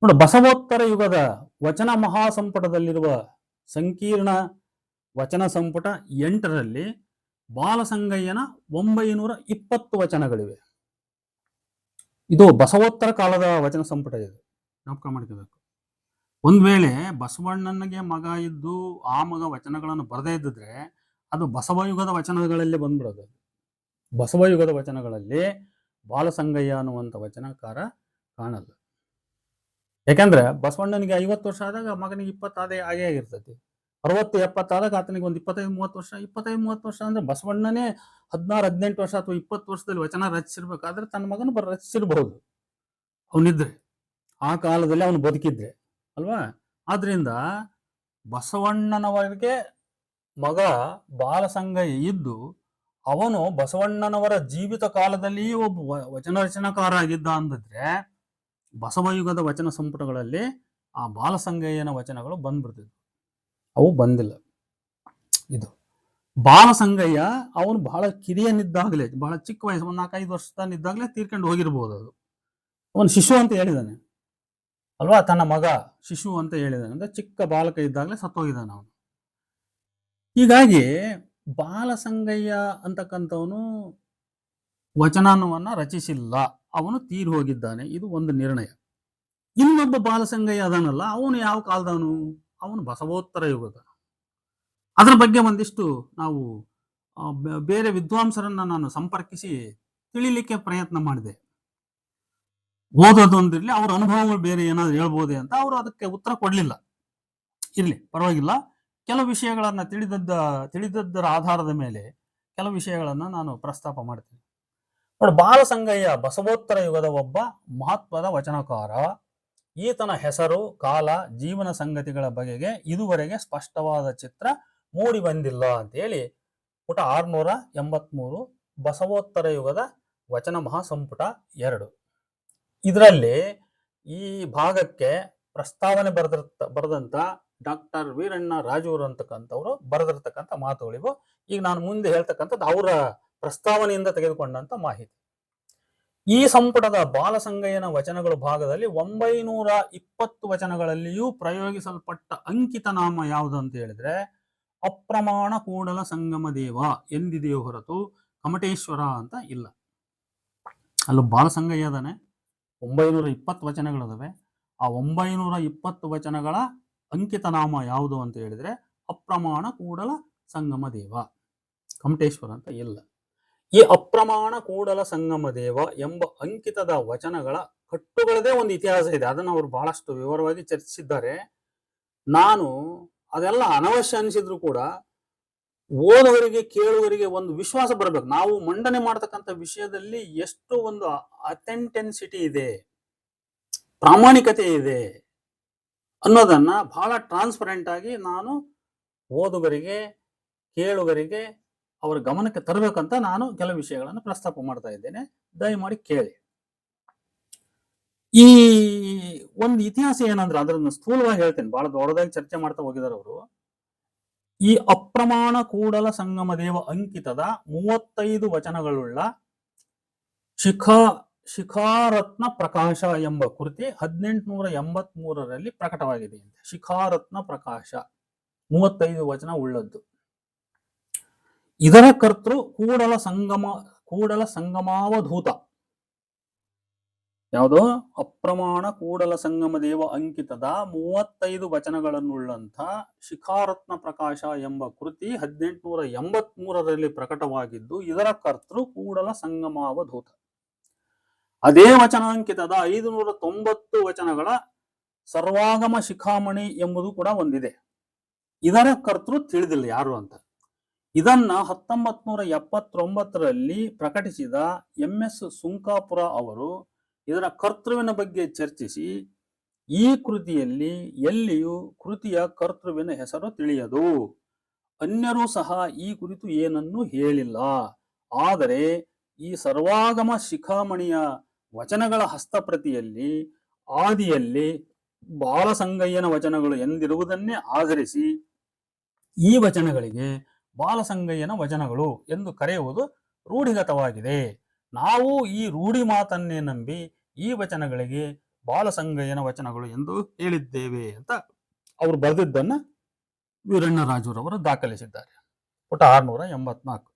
ನೋಡು, ಬಸವೋತ್ತರ ಯುಗದ ವಚನ ಮಹಾಸಂಪುಟದಲ್ಲಿರುವ ಸಂಕೀರ್ಣ ವಚನ ಸಂಪುಟ 8ರಲ್ಲಿ ಬಾಲಸಂಗಯ್ಯನ 920 ವಚನಗಳಿವೆ. ಇದು ಬಸವೋತ್ತರ ಕಾಲದ ವಚನ ಸಂಪುಟ. ಇದು ಜ್ಞಾಪಕ ಮಾಡ್ಕೋಬೇಕು. ಒಂದ್ ವೇಳೆ ಬಸವಣ್ಣನಿಗೆ ಮಗ ಇದ್ದು ಆ ಮಗ ವಚನಗಳನ್ನು ಬರದೇ ಇದ್ದಿದ್ರೆ ಅದು ಬಸವಯುಗದ ವಚನಗಳಲ್ಲಿ ಬಂದ್ಬಿಡೋದು. ಬಸವಯುಗದ ವಚನಗಳಲ್ಲಿ ಬಾಲಸಂಗಯ್ಯ ಅನ್ನುವಂಥ ವಚನಕಾರ ಕಾಣಲ್ಲ. ಯಾಕಂದ್ರೆ ಬಸವಣ್ಣನಿಗೆ 50 ವರ್ಷ ಆದಾಗ ಮಗನಿಗೆ 20 ಆಗೇ ಆಗಿರ್ತೈತಿ. 60-70 ಆದಾಗ ಆತನಿಗೆ ಒಂದು 25-30 ವರ್ಷ. 25-30 ವರ್ಷ ಅಂದ್ರೆ ಬಸವಣ್ಣನೇ 16-18 ವರ್ಷ ಅಥವಾ 20 ವರ್ಷದಲ್ಲಿ ವಚನ ರಚಿಸಿರ್ಬೇಕಾದ್ರೆ ತನ್ನ ಮಗನು ರಚಿಸಿರ್ಬಹುದು ಅವನಿದ್ರೆ, ಆ ಕಾಲದಲ್ಲಿ ಅವನು ಬದುಕಿದ್ರೆ ಅಲ್ವಾ. ಆದ್ರಿಂದ ಬಸವಣ್ಣನವರಿಗೆ ಮಗ ಬಾಲಸಂಗಯ್ಯ ಇದ್ದು ಅವನು ಬಸವಣ್ಣನವರ ಜೀವಿತ ಕಾಲದಲ್ಲಿಯೂ ಒಬ್ಬ ವಚನ ರಚನಾಕಾರ ಆಗಿದ್ದ ಅಂದಿದ್ರೆ ಬಸವಯುಗದ ವಚನ ಸಂಪುಟಗಳಲ್ಲಿ ಆ ಬಾಲಸಂಗಯ್ಯನ ವಚನಗಳು ಬಂದ್ಬಿಡ್ತಿದ್ವು. ಅವು ಬಂದಿಲ್ಲ. ಇದು ಬಾಲಸಂಗಯ್ಯ ಅವನು ಬಹಳ ಕಿರಿಯನಿದ್ದಾಗಲೇ, ಬಹಳ ಚಿಕ್ಕ ವಯಸ್ಸು, ಒಂದು 4-5 ವರ್ಷದನಿದ್ದಾಗಲೇ ತೀರ್ಕೊಂಡು ಹೋಗಿರ್ಬೋದು. ಅದು ಅವನು ಶಿಶು ಅಂತ ಹೇಳಿದಾನೆ ಅಲ್ವಾ, ತನ್ನ ಮಗ ಶಿಶು ಅಂತ ಹೇಳಿದಾನೆ ಅಂದ್ರೆ ಚಿಕ್ಕ ಬಾಲಕ ಇದ್ದಾಗಲೇ ಸತ್ತೋಗಿದ್ದಾನೆ ಅವನು. ಹೀಗಾಗಿ ಬಾಲಸಂಗಯ್ಯ ಅಂತಕ್ಕಂಥವನು ವಚನವನ್ನ ರಚಿಸಿಲ್ಲ, ಅವನು ತೀರಿ ಹೋಗಿದ್ದಾನೆ. ಇದು ಒಂದು ನಿರ್ಣಯ. ಇನ್ನೊಬ್ಬ ಬಾಲಸಂಗಯ್ಯ ಅದಾನಲ್ಲ, ಅವನು ಯಾವ ಕಾಲದವನು? ಅವನು ಬಸವೋತ್ತರ ಯುಗದ. ಅದರ ಬಗ್ಗೆ ಒಂದಿಷ್ಟು ನಾವು ಬೇರೆ ವಿದ್ವಾಂಸರನ್ನ ನಾನು ಸಂಪರ್ಕಿಸಿ ತಿಳಿಲಿಕ್ಕೆ ಪ್ರಯತ್ನ ಮಾಡಿದೆ. ಓದೋದೊಂದಿರ್ಲಿ, ಅವ್ರ ಅನುಭವಗಳು ಬೇರೆ ಏನಾದ್ರು ಹೇಳ್ಬೋದೇ ಅಂತ. ಅವರು ಅದಕ್ಕೆ ಉತ್ತರ ಕೊಡ್ಲಿಲ್ಲ. ಇರ್ಲಿ, ಪರವಾಗಿಲ್ಲ. ಕೆಲವು ವಿಷಯಗಳನ್ನ ತಿಳಿದದ್ದರ ಆಧಾರದ ಮೇಲೆ ಕೆಲವು ವಿಷಯಗಳನ್ನ ನಾನು ಪ್ರಸ್ತಾಪ ಮಾಡ್ತೀನಿ. ನೋಡಿ, ಬಾಲಸಂಗಯ್ಯ ಬಸವೋತ್ತರ ಯುಗದ ಒಬ್ಬ ಮಹತ್ವದ ವಚನಕಾರ. ಈತನ ಹೆಸರು, ಕಾಲ, ಜೀವನ ಸಂಗತಿಗಳ ಬಗೆಗೆ ಇದುವರೆಗೆ ಸ್ಪಷ್ಟವಾದ ಚಿತ್ರ ಮೂಡಿ ಬಂದಿಲ್ಲ ಅಂತೇಳಿ ಪುಟ 683 ಬಸವೋತ್ತರ ಯುಗದ ವಚನ ಮಹಾಸಂಪುಟ 2 ಇದರಲ್ಲಿ ಈ ಭಾಗಕ್ಕೆ ಪ್ರಸ್ತಾವನೆ ಬರೆದಂತ ಡಾಕ್ಟರ್ ವೀರಣ್ಣ ರಾಜೂರು ಅಂತಕ್ಕಂಥವ್ರು ಬರೆದಿರ್ತಕ್ಕಂಥ ಮಾತುಗಳಿವು. ಈಗ ನಾನು ಮುಂದೆ ಹೇಳ್ತಕ್ಕಂಥದ್ದು ಅವರ ಪ್ರಸ್ತಾವನೆಯಿಂದ ತೆಗೆದುಕೊಂಡಂತ ಮಾಹಿತಿ. ಈ ಸಂಪುಟದ ಬಾಲಸಂಗಯ್ಯನ ವಚನಗಳು ಭಾಗದಲ್ಲಿ 920 ವಚನಗಳಲ್ಲಿಯೂ ಪ್ರಯೋಗಿಸಲ್ಪಟ್ಟ ಅಂಕಿತ ನಾಮ ಯಾವುದು ಅಂತ ಹೇಳಿದ್ರೆ ಅಪ್ರಮಾಣ ಕೂಡಲ ಸಂಗಮ ದೇವ ಎಂದಿದೆಯೋ ಹೊರತು ಕಮಟೇಶ್ವರ ಅಂತ ಇಲ್ಲ. ಅಲ್ಲೂ ಬಾಲಸಂಗಯ್ಯ ಅದಾನೆ, 920 ವಚನಗಳಿದಾವೆ. ಆ 920 ವಚನಗಳ ಅಂಕಿತ ನಾಮ ಯಾವುದು ಅಂತ ಹೇಳಿದ್ರೆ ಅಪ್ರಮಾಣ ಕೂಡಲ ಸಂಗಮ ದೇವ, ಕಮಟೇಶ್ವರ ಅಂತ ಇಲ್ಲ. ಈ ಅಪ್ರಮಾಣ ಕೂಡಲ ಸಂಗಮ ದೇವ ಎಂಬ ಅಂಕಿತದ ವಚನಗಳ ಕಟ್ಟುಗಳದೇ ಒಂದು ಇತಿಹಾಸ ಇದೆ. ಅದನ್ನು ಅವರು ಬಹಳಷ್ಟು ವಿವರವಾಗಿ ಚರ್ಚಿಸಿದ್ದಾರೆ. ನಾನು ಅದೆಲ್ಲ ಅನವಶ್ಯ ಅನಿಸಿದ್ರು ಕೂಡ ಓದುವರಿಗೆ, ಕೇಳುವರಿಗೆ ಒಂದು ವಿಶ್ವಾಸ ಬರಬೇಕು. ನಾವು ಮಂಡನೆ ಮಾಡತಕ್ಕಂಥ ವಿಷಯದಲ್ಲಿ ಎಷ್ಟು ಒಂದು ಅಥೆಂಟಿಸಿಟಿ ಇದೆ, ಪ್ರಾಮಾಣಿಕತೆ ಇದೆ ಅನ್ನೋದನ್ನ ಬಹಳ ಟ್ರಾನ್ಸ್ಪರೆಂಟ್ ಆಗಿ ನಾನು ಓದುಗರಿಗೆ, ಕೇಳುಗರಿಗೆ ಅವರ ಗಮನಕ್ಕೆ ತರಬೇಕಂತ ನಾನು ಕೆಲವು ವಿಷಯಗಳನ್ನು ಪ್ರಸ್ತಾಪ ಮಾಡ್ತಾ ಇದ್ದೇನೆ. ದಯಮಾಡಿ ಕೇಳಿ. ಈ ಒಂದು ಇತಿಹಾಸ ಏನಂದ್ರೆ ಅದನ್ನು ಸ್ಥೂಲವಾಗಿ ಹೇಳ್ತೇನೆ, ಬಹಳ ದೊಡ್ಡದಾಗಿ ಚರ್ಚೆ ಮಾಡ್ತಾ ಹೋಗಿದ್ದಾರೆ ಅವರು. ಈ ಅಪ್ರಮಾಣ ಕೂಡಲ ಸಂಗಮ ದೇವ ಅಂಕಿತದ 35 ವಚನಗಳುಳ್ಳ ಶಿಖಾರತ್ನ ಪ್ರಕಾಶ ಎಂಬ ಕೃತಿ 1883ರಲ್ಲಿ ಪ್ರಕಟವಾಗಿದೆ. ಶಿಖಾರತ್ನ ಪ್ರಕಾಶ 35 ವಚನ ಉಳ್ಳದ್ದು. ಇದರ ಕರ್ತೃ ಕೂಡಲ ಸಂಗಮಾವಧೂತ. ಯಾವುದೋ ಅಪ್ರಮಾಣ ಕೂಡಲ ಸಂಗಮ ದೇವ ಅಂಕಿತದ 35 ವಚನಗಳನ್ನುಳ್ಳಂಥ ಶಿಖಾರತ್ನ ಪ್ರಕಾಶ ಎಂಬ ಕೃತಿ 1883ರಲ್ಲಿ ಪ್ರಕಟವಾಗಿದ್ದು, ಇದರ ಕರ್ತೃ ಕೂಡಲ ಸಂಗಮಾವಧೂತ. ಅದೇ ವಚನಾಂಕಿತದ 590 ವಚನಗಳ ಸರ್ವಾಗಮ ಶಿಖಾಮಣಿ ಎಂಬುದು ಕೂಡ ಒಂದಿದೆ. ಇದರ ಕರ್ತೃ ತಿಳಿದಿಲ್ಲ ಯಾರು ಅಂತ. ಇದನ್ನ 1979ರಲ್ಲಿ ಪ್ರಕಟಿಸಿದ MS ಸುಂಕಾಪುರ ಅವರು ಇದರ ಕರ್ತೃವಿನ ಬಗ್ಗೆ ಚರ್ಚಿಸಿ, ಈ ಕೃತಿಯಲ್ಲಿ ಎಲ್ಲಿಯೂ ಕೃತಿಯ ಕರ್ತೃವಿನ ಹೆಸರು ತಿಳಿಯದು, ಅನ್ಯರೂ ಸಹ ಈ ಕುರಿತು ಏನನ್ನೂ ಹೇಳಿಲ್ಲ. ಆದರೆ ಈ ಸರ್ವಾಗಮ ಶಿಖಾಮಣಿಯ ವಚನಗಳ ಹಸ್ತಪ್ರತಿಯಲ್ಲಿ ಆದಿಯಲ್ಲಿ ಬಾಲಸಂಗಯ್ಯನ ವಚನಗಳು ಎಂದಿರುವುದನ್ನೇ ಆಧರಿಸಿ ಈ ವಚನಗಳಿಗೆ ಬಾಲಸಂಗಯ್ಯನ ವಚನಗಳು ಎಂದು ಕರೆಯುವುದು ರೂಢಿಗತವಾಗಿದೆ. ನಾವು ಈ ರೂಢಿ ಮಾತನ್ನೇ ನಂಬಿ ಈ ವಚನಗಳಿಗೆ ಬಾಲಸಂಗಯ್ಯನ ವಚನಗಳು ಎಂದು ಹೇಳಿದ್ದೇವೆ ಅಂತ ಅವರು ಬರೆದಿದ್ದನ್ನ ವೀರಣ್ಣ ರಾಜೂರವರು ದಾಖಲಿಸಿದ್ದಾರೆ. ಪುಟ 684.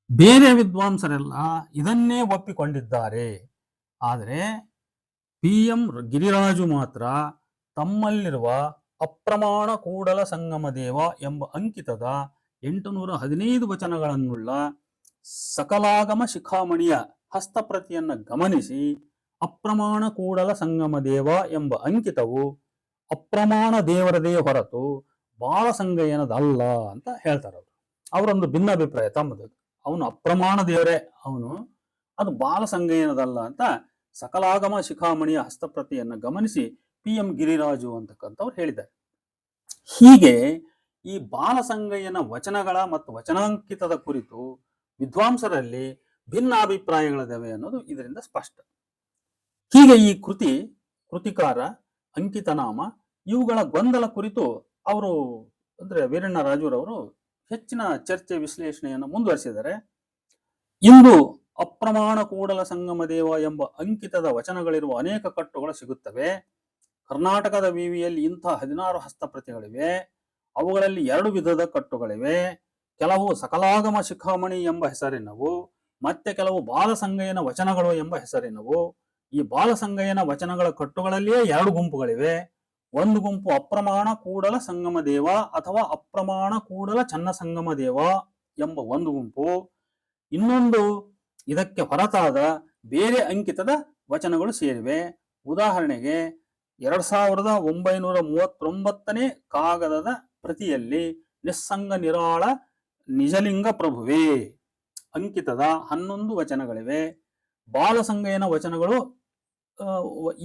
ಬೇರೆ ವಿದ್ವಾಂಸರೆಲ್ಲ ಇದನ್ನೇ ಒಪ್ಪಿಕೊಂಡಿದ್ದಾರೆ. ಆದರೆ PM ಗಿರಿರಾಜು ಮಾತ್ರ ತಮ್ಮಲ್ಲಿರುವ ಅಪ್ರಮಾಣ ಕೂಡಲ ಸಂಗಮ ದೇವ ಎಂಬ ಅಂಕಿತದ 815 ವಚನಗಳನ್ನುಳ್ಳ ಸಕಲಾಗಮ ಶಿಖಾಮಣಿಯ ಹಸ್ತಪ್ರತಿಯನ್ನ ಗಮನಿಸಿ, ಅಪ್ರಮಾಣ ಕೂಡಲ ಸಂಗಮ ದೇವ ಎಂಬ ಅಂಕಿತವು ಅಪ್ರಮಾಣ ದೇವರದೇ ಹೊರತು ಬಾಲಸಂಗಯ್ಯನದಲ್ಲ ಅಂತ ಹೇಳ್ತಾರೆ. ಅವರೊಂದು ಭಿನ್ನಾಭಿಪ್ರಾಯ ತಮ್ಮದು. ಅವನು ಅಪ್ರಮಾಣ ದೇವರೇ, ಅದು ಬಾಲಸಂಗಯ್ಯನದಲ್ಲ ಅಂತ ಸಕಲಾಗಮ ಶಿಖಾಮಣಿಯ ಹಸ್ತಪ್ರತಿಯನ್ನ ಗಮನಿಸಿ PM ಗಿರಿರಾಜು ಅಂತಕ್ಕಂಥವ್ರು ಹೇಳಿದ್ದಾರೆ. ಹೀಗೆ ಈ ಬಾಲಸಂಗಯ್ಯನ ವಚನಗಳ ಮತ್ತು ವಚನಾಂಕಿತದ ಕುರಿತು ವಿದ್ವಾಂಸರಲ್ಲಿ ಭಿನ್ನಾಭಿಪ್ರಾಯಗಳಿದ್ದಾವೆ ಅನ್ನೋದು ಇದರಿಂದ ಸ್ಪಷ್ಟ. ಹೀಗೆ ಈ ಕೃತಿಕಾರ, ಅಂಕಿತನಾಮ ಇವುಗಳ ಗೊಂದಲ ಕುರಿತು ಅವರು ಅಂದ್ರೆ ವೀರಣ್ಣ ರಾಜೂರವರು ಹೆಚ್ಚಿನ ಚರ್ಚೆ ವಿಶ್ಲೇಷಣೆಯನ್ನು ಮುಂದುವರಿಸಿದ್ದಾರೆ. ಇಂದು ಅಪ್ರಮಾಣ ಕೂಡಲ ಸಂಗಮ ದೇವ ಎಂಬ ಅಂಕಿತದ ವಚನಗಳಿರುವ ಅನೇಕ ಕಟ್ಟುಗಳು ಸಿಗುತ್ತವೆ. ಕರ್ನಾಟಕದ ವಿವಿಯಲ್ಲಿ ಇಂಥ 16 ಹಸ್ತಪ್ರತಿಗಳಿವೆ. ಅವುಗಳಲ್ಲಿ 2 ವಿಧದ ಕಟ್ಟುಗಳಿವೆ. ಕೆಲವು ಸಕಲಾಗಮ ಶಿಖಾಮಣಿ ಎಂಬ ಹೆಸರಿನವು, ಮತ್ತೆ ಕೆಲವು ಬಾಲಸಂಗಯ್ಯನ ವಚನಗಳು ಎಂಬ ಹೆಸರಿನವು. ಈ ಬಾಲಸಂಗಯ್ಯನ ವಚನಗಳ ಕಟ್ಟುಗಳಲ್ಲಿಯೇ 2 ಗುಂಪುಗಳಿವೆ. ಒಂದು ಗುಂಪು ಅಪ್ರಮಾಣ ಕೂಡಲ ಸಂಗಮ ದೇವ ಅಥವಾ ಅಪ್ರಮಾಣ ಕೂಡಲ ಚನ್ನ ಸಂಗಮ ದೇವ ಎಂಬ ಒಂದು ಗುಂಪು. ಇನ್ನೊಂದು ಇದಕ್ಕೆ ಹೊರತಾದ ಬೇರೆ ಅಂಕಿತದ ವಚನಗಳು ಸೇರಿವೆ. ಉದಾಹರಣೆಗೆ 2939ನೇ ಕಾಗದದ ಪ್ರತಿಯಲ್ಲಿ ನಿಸ್ಸಂಗ ನಿರಾಳ ನಿಜಲಿಂಗ ಪ್ರಭುವೇ ಅಂಕಿತದ 11 ವಚನಗಳಿವೆ. ಬಾಲಸಂಗಯ್ಯನ ವಚನಗಳು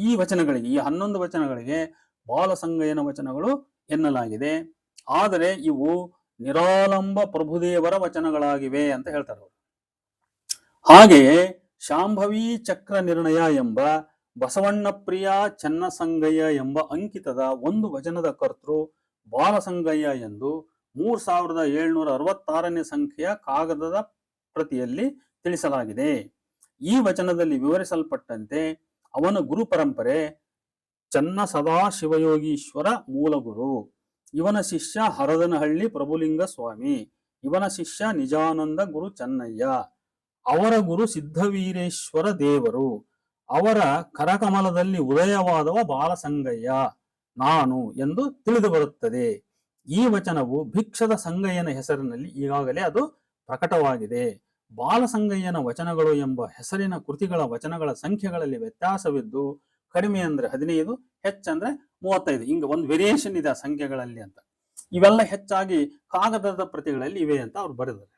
ಈ ವಚನಗಳಿಗೆ, ಈ 11 ವಚನಗಳಿಗೆ ಬಾಲಸಂಗಯ್ಯನ ವಚನಗಳು ಎನ್ನಲಾಗಿದೆ. ಆದರೆ ಇವು ನಿರಾಲಂಬ ಪ್ರಭುದೇವರ ವಚನಗಳಾಗಿವೆ ಅಂತ ಹೇಳ್ತಾರೆ ಅವರು. ಹಾಗೆಯೇ ಶಾಂಭವಿ ಚಕ್ರ ನಿರ್ಣಯ ಎಂಬ ಬಸವಣ್ಣ ಪ್ರಿಯ ಚನ್ನಸಂಗಯ್ಯ ಎಂಬ ಅಂಕಿತದ ಒಂದು ವಚನದ ಕರ್ತೃ ಬಾಲಸಂಗಯ್ಯ ಎಂದು 3766ನೇ ಸಂಖ್ಯೆಯ ಕಾಗದದ ಪ್ರತಿಯಲ್ಲಿ ತಿಳಿಸಲಾಗಿದೆ. ಈ ವಚನದಲ್ಲಿ ವಿವರಿಸಲ್ಪಟ್ಟಂತೆ ಅವನ ಗುರು ಪರಂಪರೆ ಚನ್ನ ಸದಾಶಿವಯೋಗೀಶ್ವರ ಮೂಲಗುರು, ಇವನ ಶಿಷ್ಯ ಹರದನಹಳ್ಳಿ ಪ್ರಭುಲಿಂಗ ಸ್ವಾಮಿ, ಇವನ ಶಿಷ್ಯ ನಿಜಾನಂದ ಗುರು ಚೆನ್ನಯ್ಯ, ಅವರ ಗುರು ಸಿದ್ಧವೀರೇಶ್ವರ ದೇವರು, ಅವರ ಕರಕಮಲದಲ್ಲಿ ಉದಯವಾದವ ಬಾಲಸಂಗಯ್ಯ ನಾನು ಎಂದು ತಿಳಿದು ಬರುತ್ತದೆ. ಈ ವಚನವು ಭಿಕ್ಷದ ಸಂಗಯ್ಯನ ಹೆಸರಿನಲ್ಲಿ ಈಗಾಗಲೇ ಅದು ಪ್ರಕಟವಾಗಿದೆ. ಬಾಲಸಂಗಯ್ಯನ ವಚನಗಳು ಎಂಬ ಹೆಸರಿನ ಕೃತಿಗಳ ವಚನಗಳ ಸಂಖ್ಯೆಗಳಲ್ಲಿ ವ್ಯತ್ಯಾಸವಿದ್ದು, ಕಡಿಮೆ ಅಂದ್ರೆ 15, ಹೆಚ್ಚಂದ್ರೆ 35, ಹಿಂಗ ಒಂದು ವೇರಿಯೇಷನ್ ಇದೆ ಆ ಸಂಖ್ಯೆಗಳಲ್ಲಿ ಅಂತ. ಇವೆಲ್ಲ ಹೆಚ್ಚಾಗಿ ಕಾಗದದ ಪ್ರತಿಗಳಲ್ಲಿ ಇವೆ ಅಂತ ಅವ್ರು ಬರೆದರು.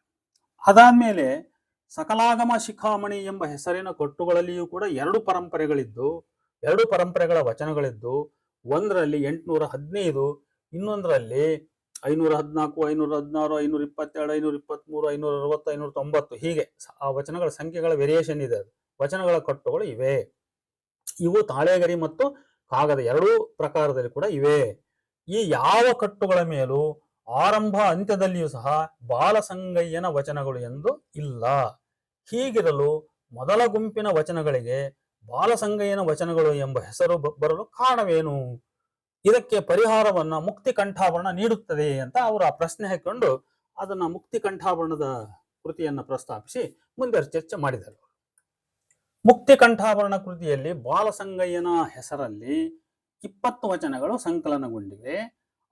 ಅದಾದ್ಮೇಲೆ ಸಕಲಾಗಮ ಶಿಖಾಮಣಿ ಎಂಬ ಹೆಸರಿನ ಕಟ್ಟುಗಳಲ್ಲಿಯೂ ಕೂಡ 2 ಪರಂಪರೆಗಳಿದ್ದು, 2 ಪರಂಪರೆಗಳ ವಚನಗಳಿದ್ದು, ಒಂದರಲ್ಲಿ 815, ಇನ್ನೊಂದರಲ್ಲಿ 514, 516, 522, 523, 560, 590 ಹೀಗೆ ಆ ವಚನಗಳ ಸಂಖ್ಯೆಗಳ ವೇರಿಯೇಷನ್ ಇದೆ. ವಚನಗಳ ಕಟ್ಟುಗಳು ಇವೆ. ಇವು ತಾಳೆಗರಿ ಮತ್ತು ಕಾಗದ 2 ಪ್ರಕಾರದಲ್ಲಿ ಕೂಡ ಇವೆ. ಈ ಯಾವ ಕಟ್ಟುಗಳ ಮೇಲೂ ಆರಂಭ ಅಂತ್ಯದಲ್ಲಿಯೂ ಸಹ ಬಾಲಸಂಗಯ್ಯನ ವಚನಗಳು ಎಂದು ಇಲ್ಲ. ಹೀಗಿರಲು ಮೊದಲ ಗುಂಪಿನ ವಚನಗಳಿಗೆ ಬಾಲಸಂಗಯ್ಯನ ವಚನಗಳು ಎಂಬ ಹೆಸರು ಬರಲು ಕಾರಣವೇನು? ಇದಕ್ಕೆ ಪರಿಹಾರವನ್ನ ಮುಕ್ತಿ ಕಂಠಾಭರಣ ನೀಡುತ್ತದೆ ಅಂತ ಅವರು ಆ ಪ್ರಶ್ನೆ ಹಾಕೊಂಡು ಅದನ್ನ ಮುಕ್ತಿ ಕಂಠಾಭರಣದ ಕೃತಿಯನ್ನ ಪ್ರಸ್ತಾಪಿಸಿ ಮುಂದೆ ಚರ್ಚೆ ಮಾಡಿದರು. ಮುಕ್ತಿ ಕಂಠಾಭರಣ ಕೃತಿಯಲ್ಲಿ ಬಾಲಸಂಗಯ್ಯನ ಹೆಸರಲ್ಲಿ 20 ವಚನಗಳು ಸಂಕಲನಗೊಂಡಿವೆ.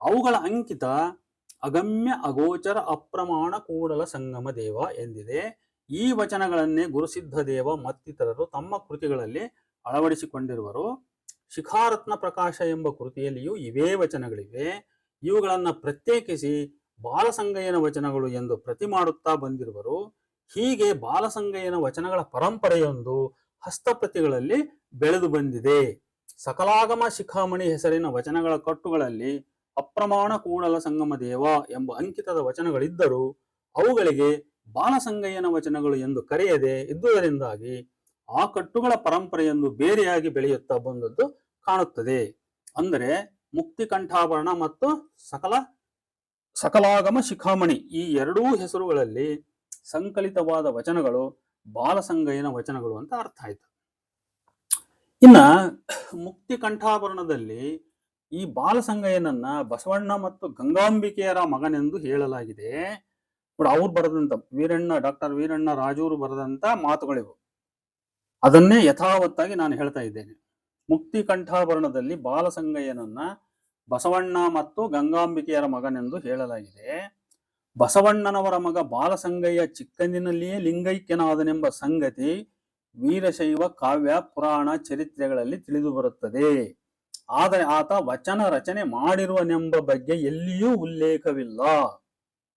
ಅವುಗಳ ಅಂಕಿತ ಅಗಮ್ಯ ಅಗೋಚರ ಅಪ್ರಮಾಣ ಕೂಡಲ ಸಂಗಮ ದೇವ ಎಂದಿದೆ. ಈ ವಚನಗಳನ್ನೇ ಗುರುಸಿದ್ಧ ದೇವ ಮತ್ತಿತರರು ತಮ್ಮ ಕೃತಿಗಳಲ್ಲಿ ಅಳವಡಿಸಿಕೊಂಡಿರುವರು. ಶಿಖಾರತ್ನ ಪ್ರಕಾಶ ಎಂಬ ಕೃತಿಯಲ್ಲಿಯೂ ಇವೇ ವಚನಗಳಿವೆ. ಇವುಗಳನ್ನ ಪ್ರತ್ಯೇಕಿಸಿ ಬಾಲಸಂಗಯ್ಯನ ವಚನಗಳು ಎಂದು ಪ್ರತಿ ಮಾಡುತ್ತಾ ಬಂದಿರುವರು. ಹೀಗೆ ಬಾಲಸಂಗಯ್ಯನ ವಚನಗಳ ಪರಂಪರೆಯೊಂದು ಹಸ್ತಪ್ರತಿಗಳಲ್ಲಿ ಬೆಳೆದು ಬಂದಿದೆ. ಸಕಲಾಗಮ ಶಿಖಾಮಣಿ ಹೆಸರಿನ ವಚನಗಳ ಕಟ್ಟುಗಳಲ್ಲಿ ಅಪ್ರಮಾಣ ಕೂಡಲ ಸಂಗಮ ದೇವ ಎಂಬ ಅಂಕಿತದ ವಚನಗಳಿದ್ದರೂ ಅವುಗಳಿಗೆ ಬಾಲಸಂಗಯ್ಯನ ವಚನಗಳು ಎಂದು ಕರೆಯದೆ ಇದ್ದುದರಿಂದಾಗಿ ಆ ಕಟ್ಟುಗಳ ಪರಂಪರೆಯೊಂದು ಬೇರೆಯಾಗಿ ಬೆಳೆಯುತ್ತಾ ಬಂದದ್ದು ಕಾಣುತ್ತದೆ. ಅಂದರೆ ಮುಕ್ತಿ ಕಂಠಾಭರಣ ಮತ್ತು ಸಕಲಾಗಮ ಶಿಖಾಮಣಿ ಈ 2 ಹೆಸರುಗಳಲ್ಲಿ ಸಂಕಲಿತವಾದ ವಚನಗಳು ಬಾಲಸಂಗಯ್ಯನ ವಚನಗಳು ಅಂತ ಅರ್ಥ ಆಯ್ತು. ಇನ್ನ ಮುಕ್ತಿ ಕಂಠಾಭರಣದಲ್ಲಿ ಈ ಬಾಲಸಂಗಯ್ಯನನ್ನ ಬಸವಣ್ಣ ಮತ್ತು ಗಂಗಾಂಬಿಕೆಯರ ಮಗನೆಂದು ಹೇಳಲಾಗಿದೆ. ಅವ್ರು ಬರೆದಂತ ಡಾಕ್ಟರ್ ವೀರಣ್ಣ ರಾಜೂರು ಬರೆದಂತ ಮಾತುಗಳಿವು. ಅದನ್ನೇ ಯಥಾವತ್ತಾಗಿ ನಾನು ಹೇಳ್ತಾ ಇದ್ದೇನೆ. ಮುಕ್ತಿ ಕಂಠಾಭರಣದಲ್ಲಿ ಬಾಲಸಂಗಯ್ಯನನ್ನ ಬಸವಣ್ಣ ಮತ್ತು ಗಂಗಾಂಬಿಕೆಯರ ಮಗನೆಂದು ಹೇಳಲಾಗಿದೆ. ಬಸವಣ್ಣನವರ ಮಗ ಬಾಲಸಂಗಯ್ಯ ಚಿಕ್ಕಂದಿನಲ್ಲಿಯೇ ಲಿಂಗೈಕ್ಯನಾದನೆಂಬ ಸಂಗತಿ ವೀರಶೈವ ಕಾವ್ಯ ಪುರಾಣ ಚರಿತ್ರೆಗಳಲ್ಲಿ ತಿಳಿದು ಬರುತ್ತದೆ. ಆದರೆ ಆತ ವಚನ ರಚನೆ ಮಾಡಿರುವನೆಂಬ ಬಗ್ಗೆ ಎಲ್ಲಿಯೂ ಉಲ್ಲೇಖವಿಲ್ಲ.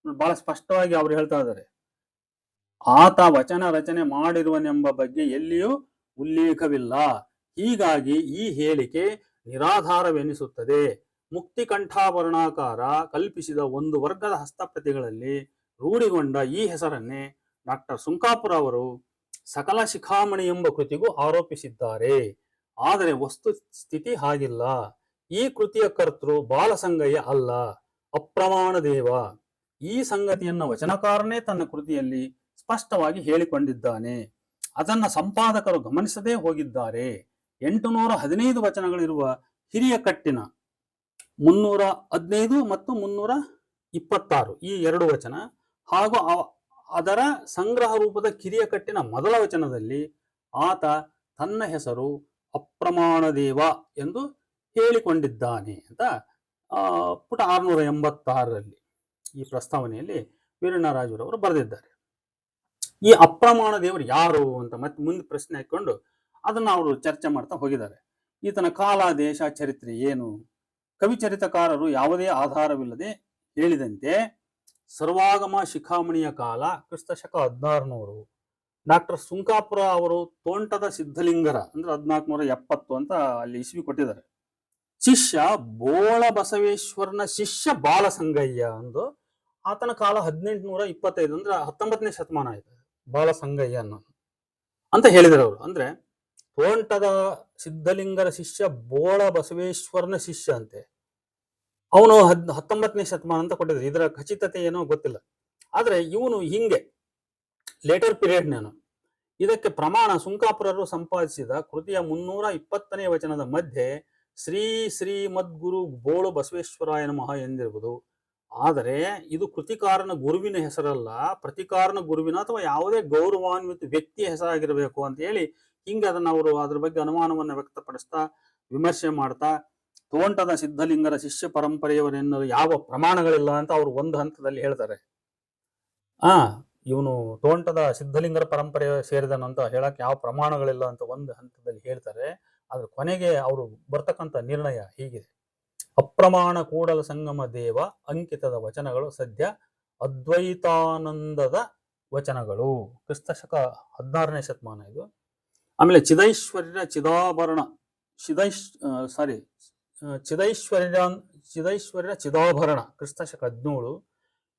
ಬಹಳ ಸ್ಪಷ್ಟವಾಗಿ ಅವ್ರು ಹೇಳ್ತಾ ಇದ್ದಾರೆ, ಆತ ವಚನ ರಚನೆ ಮಾಡಿರುವನೆಂಬ ಬಗ್ಗೆ ಎಲ್ಲಿಯೂ ಉಲ್ಲೇಖವಿಲ್ಲ. ಹೀಗಾಗಿ ಈ ಹೇಳಿಕೆ ನಿರಾಧಾರವೆನಿಸುತ್ತದೆ. ಮುಕ್ತಿಕಂಠಾಭರಣಾಕಾರ ಕಲ್ಪಿಸಿದ ಒಂದು ವರ್ಗದ ಹಸ್ತಪ್ರತಿಗಳಲ್ಲಿ ರೂಢಿಗೊಂಡ ಈ ಹೆಸರನ್ನೇ ಡಾಕ್ಟರ್ ಸುಂಕಾಪುರ ಅವರು ಸಕಲ ಶಿಖಾಮಣಿ ಎಂಬ ಕೃತಿಗೂ ಆರೋಪಿಸಿದ್ದಾರೆ. ಆದರೆ ವಸ್ತು ಸ್ಥಿತಿ ಹಾಗಿಲ್ಲ. ಈ ಕೃತಿಯ ಕರ್ತೃ ಬಾಲಸಂಗಯ್ಯ ಅಲ್ಲ, ಅಪ್ರಮಾಣ ದೇವ. ಈ ಸಂಗತಿಯನ್ನು ವಚನಕಾರನೇ ತನ್ನ ಕೃತಿಯಲ್ಲಿ ಸ್ಪಷ್ಟವಾಗಿ ಹೇಳಿಕೊಂಡಿದ್ದಾನೆ. ಅದನ್ನ ಸಂಪಾದಕರು ಗಮನಿಸದೇ ಹೋಗಿದ್ದಾರೆ. 815 ವಚನಗಳಿರುವ ಹಿರಿಯ ಕಟ್ಟಿನ 315 ಮತ್ತು 326 ಈ 2 ವಚನ ಹಾಗೂ ಅದರ ಸಂಗ್ರಹ ರೂಪದ ಕಿರಿಯ ಕಟ್ಟಿನ ಮೊದಲ ವಚನದಲ್ಲಿ ಆತ ತನ್ನ ಹೆಸರು ಅಪ್ರಮಾಣ ದೇವ ಎಂದು ಹೇಳಿಕೊಂಡಿದ್ದಾನೆ ಅಂತ ಪುಟ 686ರಲ್ಲಿ ಈ ಪ್ರಸ್ತಾವನೆಯಲ್ಲಿ ವೀರಣ್ಣರಾಜರವರು ಬರೆದಿದ್ದಾರೆ. ಈ ಅಪ್ರಮಾಣ ದೇವರು ಯಾರು ಅಂತ ಮತ್ತೆ ಮುಂದೆ ಪ್ರಶ್ನೆ ಹಾಕೊಂಡು ಅದನ್ನ ಅವರು ಚರ್ಚೆ ಮಾಡ್ತಾ ಹೋಗಿದ್ದಾರೆ. ಈತನ ಕಾಲ, ದೇಶ, ಚರಿತ್ರೆ ಏನು? ಕವಿಚರಿತಕಾರರು ಯಾವುದೇ ಆಧಾರವಿಲ್ಲದೆ ಹೇಳಿದಂತೆ ಸರ್ವಾಗಮ ಶಿಖಾಮಣಿಯ ಕಾಲ ಕ್ರಿಸ್ತಶಕ 1600. ಡಾಕ್ಟರ್ ಸುಂಕಾಪುರ ಅವರು ತೋಂಟದ ಸಿದ್ಧಲಿಂಗರ ಅಂದ್ರೆ 1470 ಅಂತ ಅಲ್ಲಿ ಇಸ್ವಿ ಕೊಟ್ಟಿದ್ದಾರೆ. ಶಿಷ್ಯ ಬೋಳ ಬಸವೇಶ್ವರನ ಶಿಷ್ಯ ಬಾಲಸಂಗಯ್ಯ ಅಂದು ಆತನ ಕಾಲ 1825 ಅಂದ್ರೆ 19ನೇ ಶತಮಾನ ಆಯ್ತು ಬಾಲಸಂಗಯ್ಯ ಅಂತ ಹೇಳಿದರು ಅವರು. ಅಂದ್ರೆ ತೋಂಟದ ಸಿದ್ಧಲಿಂಗರ ಶಿಷ್ಯ ಬೋಳ ಬಸವೇಶ್ವರನ ಶಿಷ್ಯ ಅಂತೆ. ಅವನು 19ನೇ ಶತಮಾನ ಅಂತ ಕೊಟ್ಟಿದ್ರು. ಇದರ ಖಚಿತತೆ ಏನೋ ಗೊತ್ತಿಲ್ಲ. ಆದ್ರೆ ಇವನು ಹಿಂಗೆ ಲೇಟರ್ ಪೀರಿಯಡ್ನೇನು. ಇದಕ್ಕೆ ಪ್ರಮಾಣ ಸುಂಕಾಪುರರು ಸಂಪಾದಿಸಿದ ಕೃತಿಯ 320ನೇ ವಚನದ ಮಧ್ಯೆ ಶ್ರೀ ಶ್ರೀಮದ್ಗುರು ಬೋಳು ಬಸವೇಶ್ವರಾಯ ನಮಃ ಎಂದಿರುವುದು. ಆದರೆ ಇದು ಕೃತಿಕಾರನ ಗುರುವಿನ ಹೆಸರಲ್ಲ, ಪ್ರತಿಕಾರನ ಗುರುವಿನ ಅಥವಾ ಯಾವುದೇ ಗೌರವಾನ್ವಿತ ವ್ಯಕ್ತಿಯ ಹೆಸರಾಗಿರಬೇಕು ಅಂತ ಹೇಳಿ ಹಿಂಗೆ ಅದನ್ನ ಅವರು ಅದ್ರ ಬಗ್ಗೆ ಅನುಮಾನವನ್ನು ವ್ಯಕ್ತಪಡಿಸ್ತಾ ವಿಮರ್ಶೆ ಮಾಡ್ತಾ ತೋಂಟದ ಸಿದ್ಧಲಿಂಗರ ಶಿಷ್ಯ ಪರಂಪರೆಯವರೆನ್ನಲು ಯಾವ ಪ್ರಮಾಣಗಳಿಲ್ಲ ಅಂತ ಅವರು ಒಂದು ಹಂತದಲ್ಲಿ ಹೇಳ್ತಾರೆ. ಇವನು ತೋಂಟದ ಸಿದ್ಧಲಿಂಗರ ಪರಂಪರೆ ಸೇರಿದನು ಅಂತ ಹೇಳಕ್ ಯಾವ ಪ್ರಮಾಣಗಳಿಲ್ಲ ಅಂತ ಒಂದು ಹಂತದಲ್ಲಿ ಹೇಳ್ತಾರೆ. ಆದ್ರೆ ಕೊನೆಗೆ ಅವರು ಬರ್ತಕ್ಕಂಥ ನಿರ್ಣಯ ಹೀಗಿದೆ: ಅಪ್ರಮಾಣ ಕೂಡಲ ಸಂಗಮ ದೇವ ಅಂಕಿತದ ವಚನಗಳು ಸದ್ಯ ಅದ್ವೈತಾನಂದದ ವಚನಗಳು. ಕ್ರಿಸ್ತಶಕ 16ನೇ ಶತಮಾನ ಇದು. ಆಮೇಲೆ ಚಿದೈಶ್ವರ್ಯ ಚಿದಾಭರಣ ಚಿದೈಶ್ವರ್ಯ ಚಿದಾಭರಣ ಕ್ರಿಸ್ತಶಕ 17.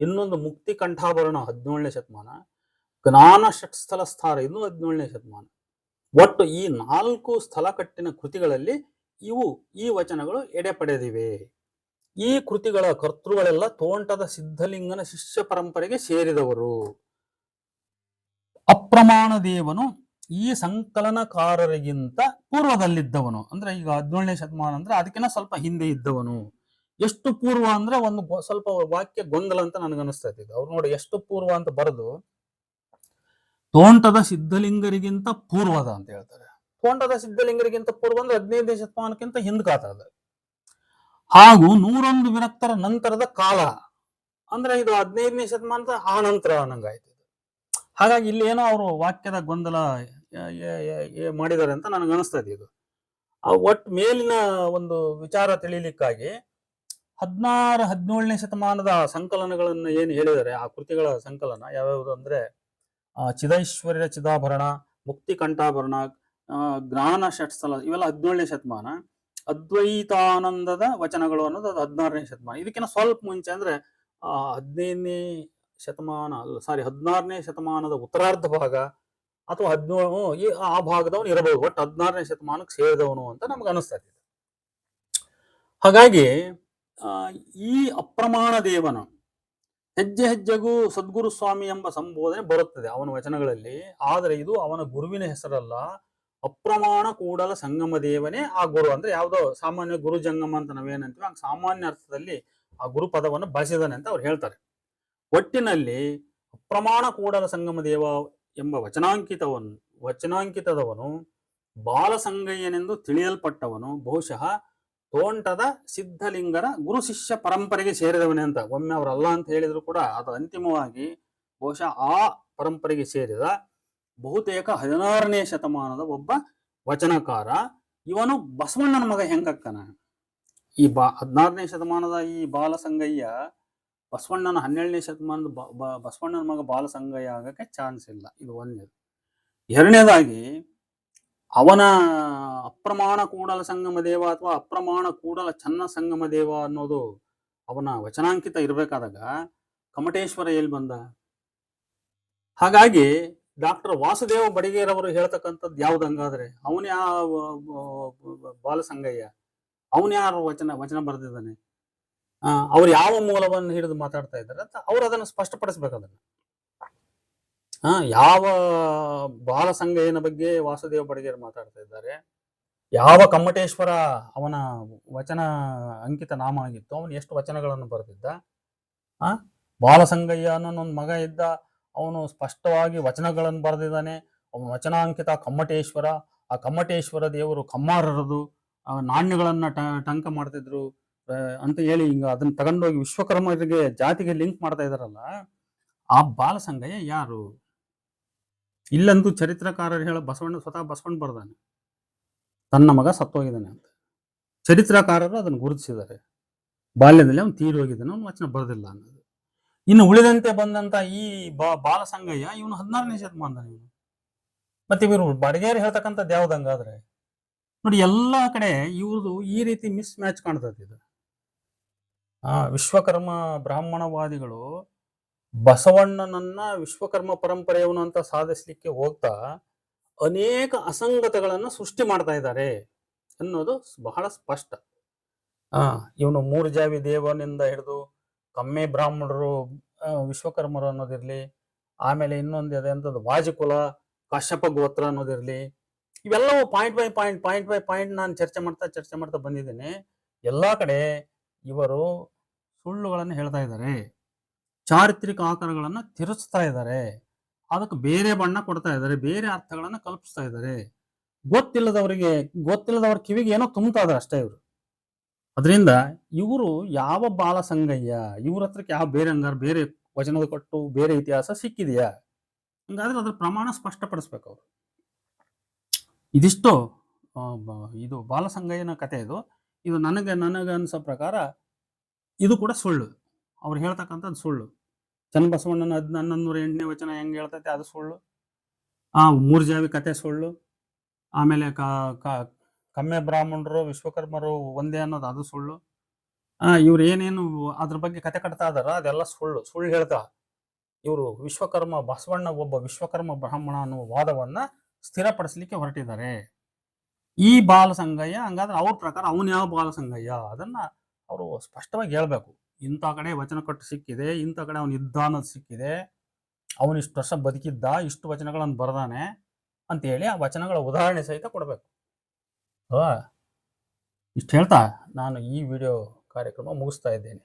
ಇನ್ನೊಂದು ಮುಕ್ತಿ ಕಂಠಾಭರಣ 17ನೇ ಶತಮಾನ. ಜ್ಞಾನ ಷಟ್ಸ್ಥಲ ಸ್ಥಾರ ಇನ್ನು 17ನೇ ಶತಮಾನ. ಒಟ್ಟು ಈ 4 ಸ್ಥಳಕಟ್ಟಿನ ಕೃತಿಗಳಲ್ಲಿ ಈ ವಚನಗಳು ಎಡೆ ಪಡೆದಿವೆ. ಈ ಕೃತಿಗಳ ಕರ್ತೃಗಳೆಲ್ಲ ತೋಂಟದ ಸಿದ್ಧಲಿಂಗನ ಶಿಷ್ಯ ಪರಂಪರೆಗೆ ಸೇರಿದವರು. ಅಪ್ರಮಾಣ ದೇವನು ಈ ಸಂಕಲನಕಾರರಿಗಿಂತ ಪೂರ್ವದಲ್ಲಿದ್ದವನು. ಅಂದ್ರೆ ಈಗ 17ನೇ ಶತಮಾನ ಅಂದ್ರೆ ಅದಕ್ಕಿಂತ ಸ್ವಲ್ಪ ಹಿಂದೆ ಇದ್ದವನು. ಎಷ್ಟು ಪೂರ್ವ ಅಂದ್ರೆ ಒಂದು ಸ್ವಲ್ಪ ವಾಕ್ಯ ಗೊಂದಲ ಅಂತ ನನಗನ್ನಿಸ್ತಾ ಇದೆ. ಅವ್ರು ನೋಡಿ ಎಷ್ಟು ಪೂರ್ವ ಅಂತ ಬರೆದು ತೋಂಟದ ಸಿದ್ಧಲಿಂಗರಿಗಿಂತ ಪೂರ್ವದ ಅಂತ ಹೇಳ್ತಾರೆ. ತೋಂಟದ ಸಿದ್ಧಲಿಂಗರಿಗಿಂತ ಪೂರ್ವ ಅಂದ್ರೆ 15ನೇ ಶತಮಾನಕ್ಕಿಂತ ಹಿಂದ್ಕಾತದ. ಹಾಗೂ 101 ವಿರಕ್ತರ ನಂತರದ ಕಾಲ ಅಂದ್ರೆ ಇದು 15ನೇ ಶತಮಾನದ ಆ ನಂತರ ಅನ್ನಂಗಾಯ್ತು. ಹಾಗಾಗಿ ಇಲ್ಲಿ ಏನೋ ಅವರು ವಾಕ್ಯದ ಗೊಂದಲ ಮಾಡಿದ್ದಾರೆ ಅಂತ ನನಗೆ ಅನಿಸ್ತಾ ಇದೆ. ಇದು ಒಟ್ಟು ಮೇಲಿನ ಒಂದು ವಿಚಾರ ತಿಳಿಲಿಕ್ಕಾಗಿ 16-17ನೇ ಶತಮಾನದ ಸಂಕಲನಗಳನ್ನ ಏನು ಹೇಳಿದ್ದಾರೆ, ಆ ಕೃತಿಗಳ ಸಂಕಲನ ಯಾವ್ಯಾವುದು ಅಂದ್ರೆ ಚಿದೈಶ್ವರ್ಯ ಚಿದಾಭರಣ, ಮುಕ್ತಿ ಕಂಠಾಭರಣ, ಜ್ಞಾನ ಷಟ್ಸ್ಥಲ ಇವೆಲ್ಲ 17ನೇ ಶತಮಾನ. ಅದ್ವೈತಾನಂದದ ವಚನಗಳು ಅನ್ನೋದು ಅದು 16ನೇ ಶತಮಾನ. ಇದಕ್ಕಿಂತ ಸ್ವಲ್ಪ ಮುಂಚೆ ಅಂದ್ರೆ 16ನೇ ಶತಮಾನದ ಉತ್ತರಾರ್ಧ ಭಾಗ ಅಥವಾ 17 ಆ ಭಾಗದವನು ಇರಬಹುದು. ಒಟ್ಟು 16ನೇ ಶತಮಾನಕ್ಕೆ ಸೇರಿದವನು ಅಂತ ನಮ್ಗೆ ಅನಿಸ್ತಾ ಇದೆ. ಹಾಗಾಗಿ ಈ ಅಪ್ರಮಾಣ ದೇವನು ಹೆಜ್ಜೆ ಹೆಜ್ಜೆಗೂ ಸದ್ಗುರು ಸ್ವಾಮಿ ಎಂಬ ಸಂಬೋಧನೆ ಬರುತ್ತದೆ ಅವನ ವಚನಗಳಲ್ಲಿ. ಆದರೆ ಇದು ಅವನ ಗುರುವಿನ ಹೆಸರಲ್ಲ. ಅಪ್ರಮಾಣ ಕೂಡಲ ಸಂಗಮ ದೇವನೇ ಆ ಗುರು. ಅಂದ್ರೆ ಯಾವುದೋ ಸಾಮಾನ್ಯ ಗುರು ಜಂಗಮ ಅಂತ ನಾವೇನಂತೀವಿ ಆ ಸಾಮಾನ್ಯ ಅರ್ಥದಲ್ಲಿ ಆ ಗುರು ಪದವನ್ನು ಬಳಸಿದಾನೆ ಅಂತ ಅವ್ರು ಹೇಳ್ತಾರೆ. ಒಟ್ಟಿನಲ್ಲಿ ಅಪ್ರಮಾಣ ಕೂಡಲ ಸಂಗಮ ದೇವ ಎಂಬ ವಚನಾಂಕಿತದವನು ಬಾಲಸಂಗಯ್ಯನೆಂದು ತಿಳಿಯಲ್ಪಟ್ಟವನು ಬಹುಶಃ ತೋಂಟದ ಸಿದ್ಧಲಿಂಗರ ಗುರು ಶಿಷ್ಯ ಪರಂಪರೆಗೆ ಸೇರಿದವನೇ ಅಂತ. ಒಮ್ಮೆ ಅವರಲ್ಲ ಅಂತ ಹೇಳಿದ್ರು ಕೂಡ ಅದು ಅಂತಿಮವಾಗಿ ಬಹುಶಃ ಆ ಪರಂಪರೆಗೆ ಸೇರಿದ ಬಹುತೇಕ 16ನೇ ಶತಮಾನದ ಒಬ್ಬ ವಚನಕಾರ. ಇವನು ಬಸವಣ್ಣನ ಮಗ ಹೆಂಗಕ್ಕನ? ಈ 16ನೇ ಶತಮಾನದ ಈ ಬಾಲಸಂಗಯ್ಯ ಬಸವಣ್ಣನ 17ನೇ ಶತಮಾನದ ಬಸವಣ್ಣನ ಮಗ ಬಾಲಸಂಗಯ್ಯ ಆಗಕ್ಕೆ ಚಾನ್ಸ್ ಇಲ್ಲ. ಇದು ಒಂದನೇದು. ಎರಡನೇದಾಗಿ ಅವನ ಅಪ್ರಮಾಣ ಕೂಡಲ ಸಂಗಮ ದೇವ ಅಥವಾ ಅಪ್ರಮಾಣ ಕೂಡಲ ಚನ್ನ ಸಂಗಮ ದೇವ ಅನ್ನೋದು ಅವನ ವಚನಾಂಕಿತ ಇರಬೇಕಾದಾಗ ಕಮಟೇಶ್ವರ ಎಲ್ಲಿ ಬಂದ? ಹಾಗಾಗಿ ಡಾಕ್ಟರ್ ವಾಸುದೇವ ಬಡಿಗೇರವರು ಹೇಳ್ತಕ್ಕಂಥದ್ದು ಯಾವ್ದು ಹಂಗಾದ್ರೆ? ಅವನ್ ಯಾವ ಬಾಲಸಂಗಯ್ಯ? ಅವನ್ ಯಾರು ವಚನ ಬರೆದಿದ್ದಾನೆ? ಅವ್ರು ಯಾವ ಮೂಲವನ್ನು ಹಿಡಿದು ಮಾತಾಡ್ತಾ ಇದ್ದಾರೆ ಅಂತ ಅವ್ರು ಅದನ್ನು ಸ್ಪಷ್ಟಪಡಿಸ್ಬೇಕು. ಅದನ್ನ ಯಾವ ಬಾಲಸಂಗಯ್ಯನ ಬಗ್ಗೆ ವಾಸುದೇವ ಬಡಿಗೇರ್ ಮಾತಾಡ್ತಾ ಇದ್ದಾರೆ, ಯಾವ ಕಮ್ಮಟೇಶ್ವರ ಅವನ ವಚನ ಅಂಕಿತ ನಾಮ ಆಗಿತ್ತು, ಅವನು ಎಷ್ಟು ವಚನಗಳನ್ನು ಬರೆದಿದ್ದ, ಬಾಲಸಂಗಯ್ಯ ಅನ್ನೋ ಒಂದು ಮಗ ಇದ್ದ, ಅವನು ಸ್ಪಷ್ಟವಾಗಿ ವಚನಗಳನ್ನು ಬರೆದಿದ್ದಾನೆ, ಅವನ ವಚನಾಂಕಿತ ಕಮ್ಮಟೇಶ್ವರ. ಆ ಕಮ್ಮಟೇಶ್ವರ ದೇವರು ಕಮ್ಮಾರರದು, ನಾಣ್ಯಗಳನ್ನ ಟಂಕ ಮಾಡ್ತಿದ್ರು ಅಂತ ಹೇಳಿ ಹಿಂಗ ಅದನ್ನ ತಗೊಂಡೋಗಿ ವಿಶ್ವಕರ್ಮರಿಗೆ ಜಾತಿಗೆ ಲಿಂಕ್ ಮಾಡ್ತಾ ಇದಾರಲ್ಲ, ಆ ಬಾಲಸಂಗಯ್ಯ ಯಾರು? ಇಲ್ಲಂತೂ ಚರಿತ್ರಕಾರರು ಹೇಳೋ ಸ್ವತಃ ಬಸವಣ್ಣ ಬರ್ದಾನೆ ತನ್ನ ಮಗ ಸತ್ತೋಗಿದ್ದಾನೆ ಅಂತ. ಚರಿತ್ರಕಾರರು ಅದನ್ನು ಗುರುತಿಸಿದ್ದಾರೆ. ಬಾಲ್ಯದಲ್ಲಿ ಅವನು ತೀರಿ ಹೋಗಿದ್ದಾನೆ, ಅವನು ವಚನ ಬರೆದಿಲ್ಲ ಅನ್ನೋದು. ಇನ್ನು ಉಳಿದಂತೆ ಬಂದಂತ ಈ ಬಾಲಸಂಗಯ್ಯ ಇವನು 16ನೇ ಶತಮಾನದ ಇವನು. ಮತ್ತೆ ಇವರು ಬಡಿಗೇರ್ ಹೇಳ್ತಕ್ಕಂಥದ್ದು ಯಾವ್ದು ಹಂಗಾದ್ರೆ? ನೋಡಿ, ಎಲ್ಲಾ ಕಡೆ ಇವ್ರದು ಈ ರೀತಿ ಮಿಸ್ ಮ್ಯಾಚ್ ಕಾಣ್ತದೆ. ಇದು ವಿಶ್ವಕರ್ಮ ಬ್ರಾಹ್ಮಣವಾದಿಗಳು ಬಸವಣ್ಣನನ್ನ ವಿಶ್ವಕರ್ಮ ಪರಂಪರೆಯವನು ಅಂತ ಸಾಧಿಸ್ಲಿಕ್ಕೆ ಹೋಗ್ತಾ ಅನೇಕ ಅಸಂಗತಗಳನ್ನ ಸೃಷ್ಟಿ ಮಾಡ್ತಾ ಇದ್ದಾರೆ ಅನ್ನೋದು ಬಹಳ ಸ್ಪಷ್ಟ. ಇವನು ಮೂರು ಜಾವಿ ದೇವನಿಂದ ಹಿಡಿದು ಕಮ್ಮೆ ಬ್ರಾಹ್ಮಣರು ವಿಶ್ವಕರ್ಮರು ಅನ್ನೋದಿರ್ಲಿ, ಆಮೇಲೆ ಇನ್ನೊಂದು ಅದೆಂಥದ್ದು ವಾಜಕುಲ ಕಾಶ್ಯಪ ಗೋತ್ರ ಅನ್ನೋದಿರ್ಲಿ, ಇವೆಲ್ಲವೂ ಪಾಯಿಂಟ್ ಬೈ ಪಾಯಿಂಟ್ ನಾನು ಚರ್ಚೆ ಮಾಡ್ತಾ ಬಂದಿದ್ದೇನೆ. ಎಲ್ಲಾ ಕಡೆ ಇವರು ಸುಳ್ಳುಗಳನ್ನು ಹೇಳ್ತಾ ಇದ್ದಾರೆ, ಚಾರಿತ್ರಿಕ ಆಕಾರಗಳನ್ನ ತಿರುಸ್ತಾ ಇದ್ದಾರೆ, ಅದಕ್ಕೆ ಬೇರೆ ಬಣ್ಣ ಕೊಡ್ತಾ ಇದ್ದಾರೆ, ಬೇರೆ ಅರ್ಥಗಳನ್ನ ಕಲ್ಪಿಸ್ತಾ ಇದ್ದಾರೆ. ಗೊತ್ತಿಲ್ಲದವ್ರ ಕಿವಿಗೆ ಏನೋ ತುಂಬ್ತಾ ಇದಾರೆ ಅಷ್ಟೇ ಇವರು. ಅದರಿಂದ ಇವರು ಯಾವ ಬಾಲಸಂಗಯ್ಯ, ಇವ್ರ ಹತ್ರಕ್ಕೆ ಯಾವ ಬೇರೆ ವಚನದ ಕೊಟ್ಟು ಬೇರೆ ಇತಿಹಾಸ ಸಿಕ್ಕಿದೆಯಾ? ಹಂಗಾದ್ರೆ ಅದ್ರ ಪ್ರಮಾಣ ಸ್ಪಷ್ಟಪಡಿಸ್ಬೇಕು ಅವರು. ಇದಿಷ್ಟು ಇದು ಬಾಲಸಂಗಯ್ಯನ ಕತೆ. ಇದು ನನಗೆ ಅನ್ಸೋ ಪ್ರಕಾರ ಇದು ಕೂಡ ಸುಳ್ಳು. ಅವ್ರು ಹೇಳ್ತಕ್ಕಂಥದ್ದು ಸುಳ್ಳು. ಚನ್ನಬಸವಣ್ಣನ 1108ನೇ ವಚನ ಹೆಂಗೆ ಹೇಳ್ತೈತೆ ಅದು ಸುಳ್ಳು. ಮೂರು ಜಾವಿ ಕತೆ ಸುಳ್ಳು. ಆಮೇಲೆ ಕಮ್ಮೆ ಬ್ರಾಹ್ಮಣರು ವಿಶ್ವಕರ್ಮರು ಒಂದೇ ಅನ್ನೋದು ಅದು ಸುಳ್ಳು. ಇವ್ರು ಏನೇನು ಅದ್ರ ಬಗ್ಗೆ ಕತೆ ಕಟ್ತಾ ಇದಾರ ಅದೆಲ್ಲ ಸುಳ್ಳು ಹೇಳ್ತಾ ಇವರು ಬಸವಣ್ಣ ಒಬ್ಬ ವಿಶ್ವಕರ್ಮ ಬ್ರಾಹ್ಮಣ ಅನ್ನುವ ವಾದವನ್ನ ಸ್ಥಿರಪಡಿಸ್ಲಿಕ್ಕೆ ಹೊರಟಿದ್ದಾರೆ. ಈ ಬಾಲಸಂಗಯ್ಯ ಹಂಗಾದ್ರೆ ಅವ್ರ ಪ್ರಕಾರ ಅವನು ಯಾವ ಬಾಲಸಂಗಯ್ಯ ಅದನ್ನ ಅವರು ಸ್ಪಷ್ಟವಾಗಿ ಹೇಳ್ಬೇಕು. ಇಂಥ ಕಡೆ ವಚನ ಕಟ್ಟು ಸಿಕ್ಕಿದೆ, ಇಂಥ ಕಡೆ ಅವನು ಇದ್ದ ಅನ್ನೋದು ಸಿಕ್ಕಿದೆ, ಅವನು ಇಷ್ಟು ವರ್ಷ ಬದುಕಿದ್ದ, ಇಷ್ಟು ವಚನಗಳನ್ನು ಬರೆದಾನೆ ಅಂತೇಳಿ ಆ ವಚನಗಳ ಉದಾಹರಣೆ ಸಹಿತ ಕೊಡಬೇಕು. ಇಷ್ಟು ಹೇಳ್ತಾ ನಾನು ಈ ವಿಡಿಯೋ ಕಾರ್ಯಕ್ರಮ ಮುಗಿಸ್ತಾ ಇದ್ದೇನೆ.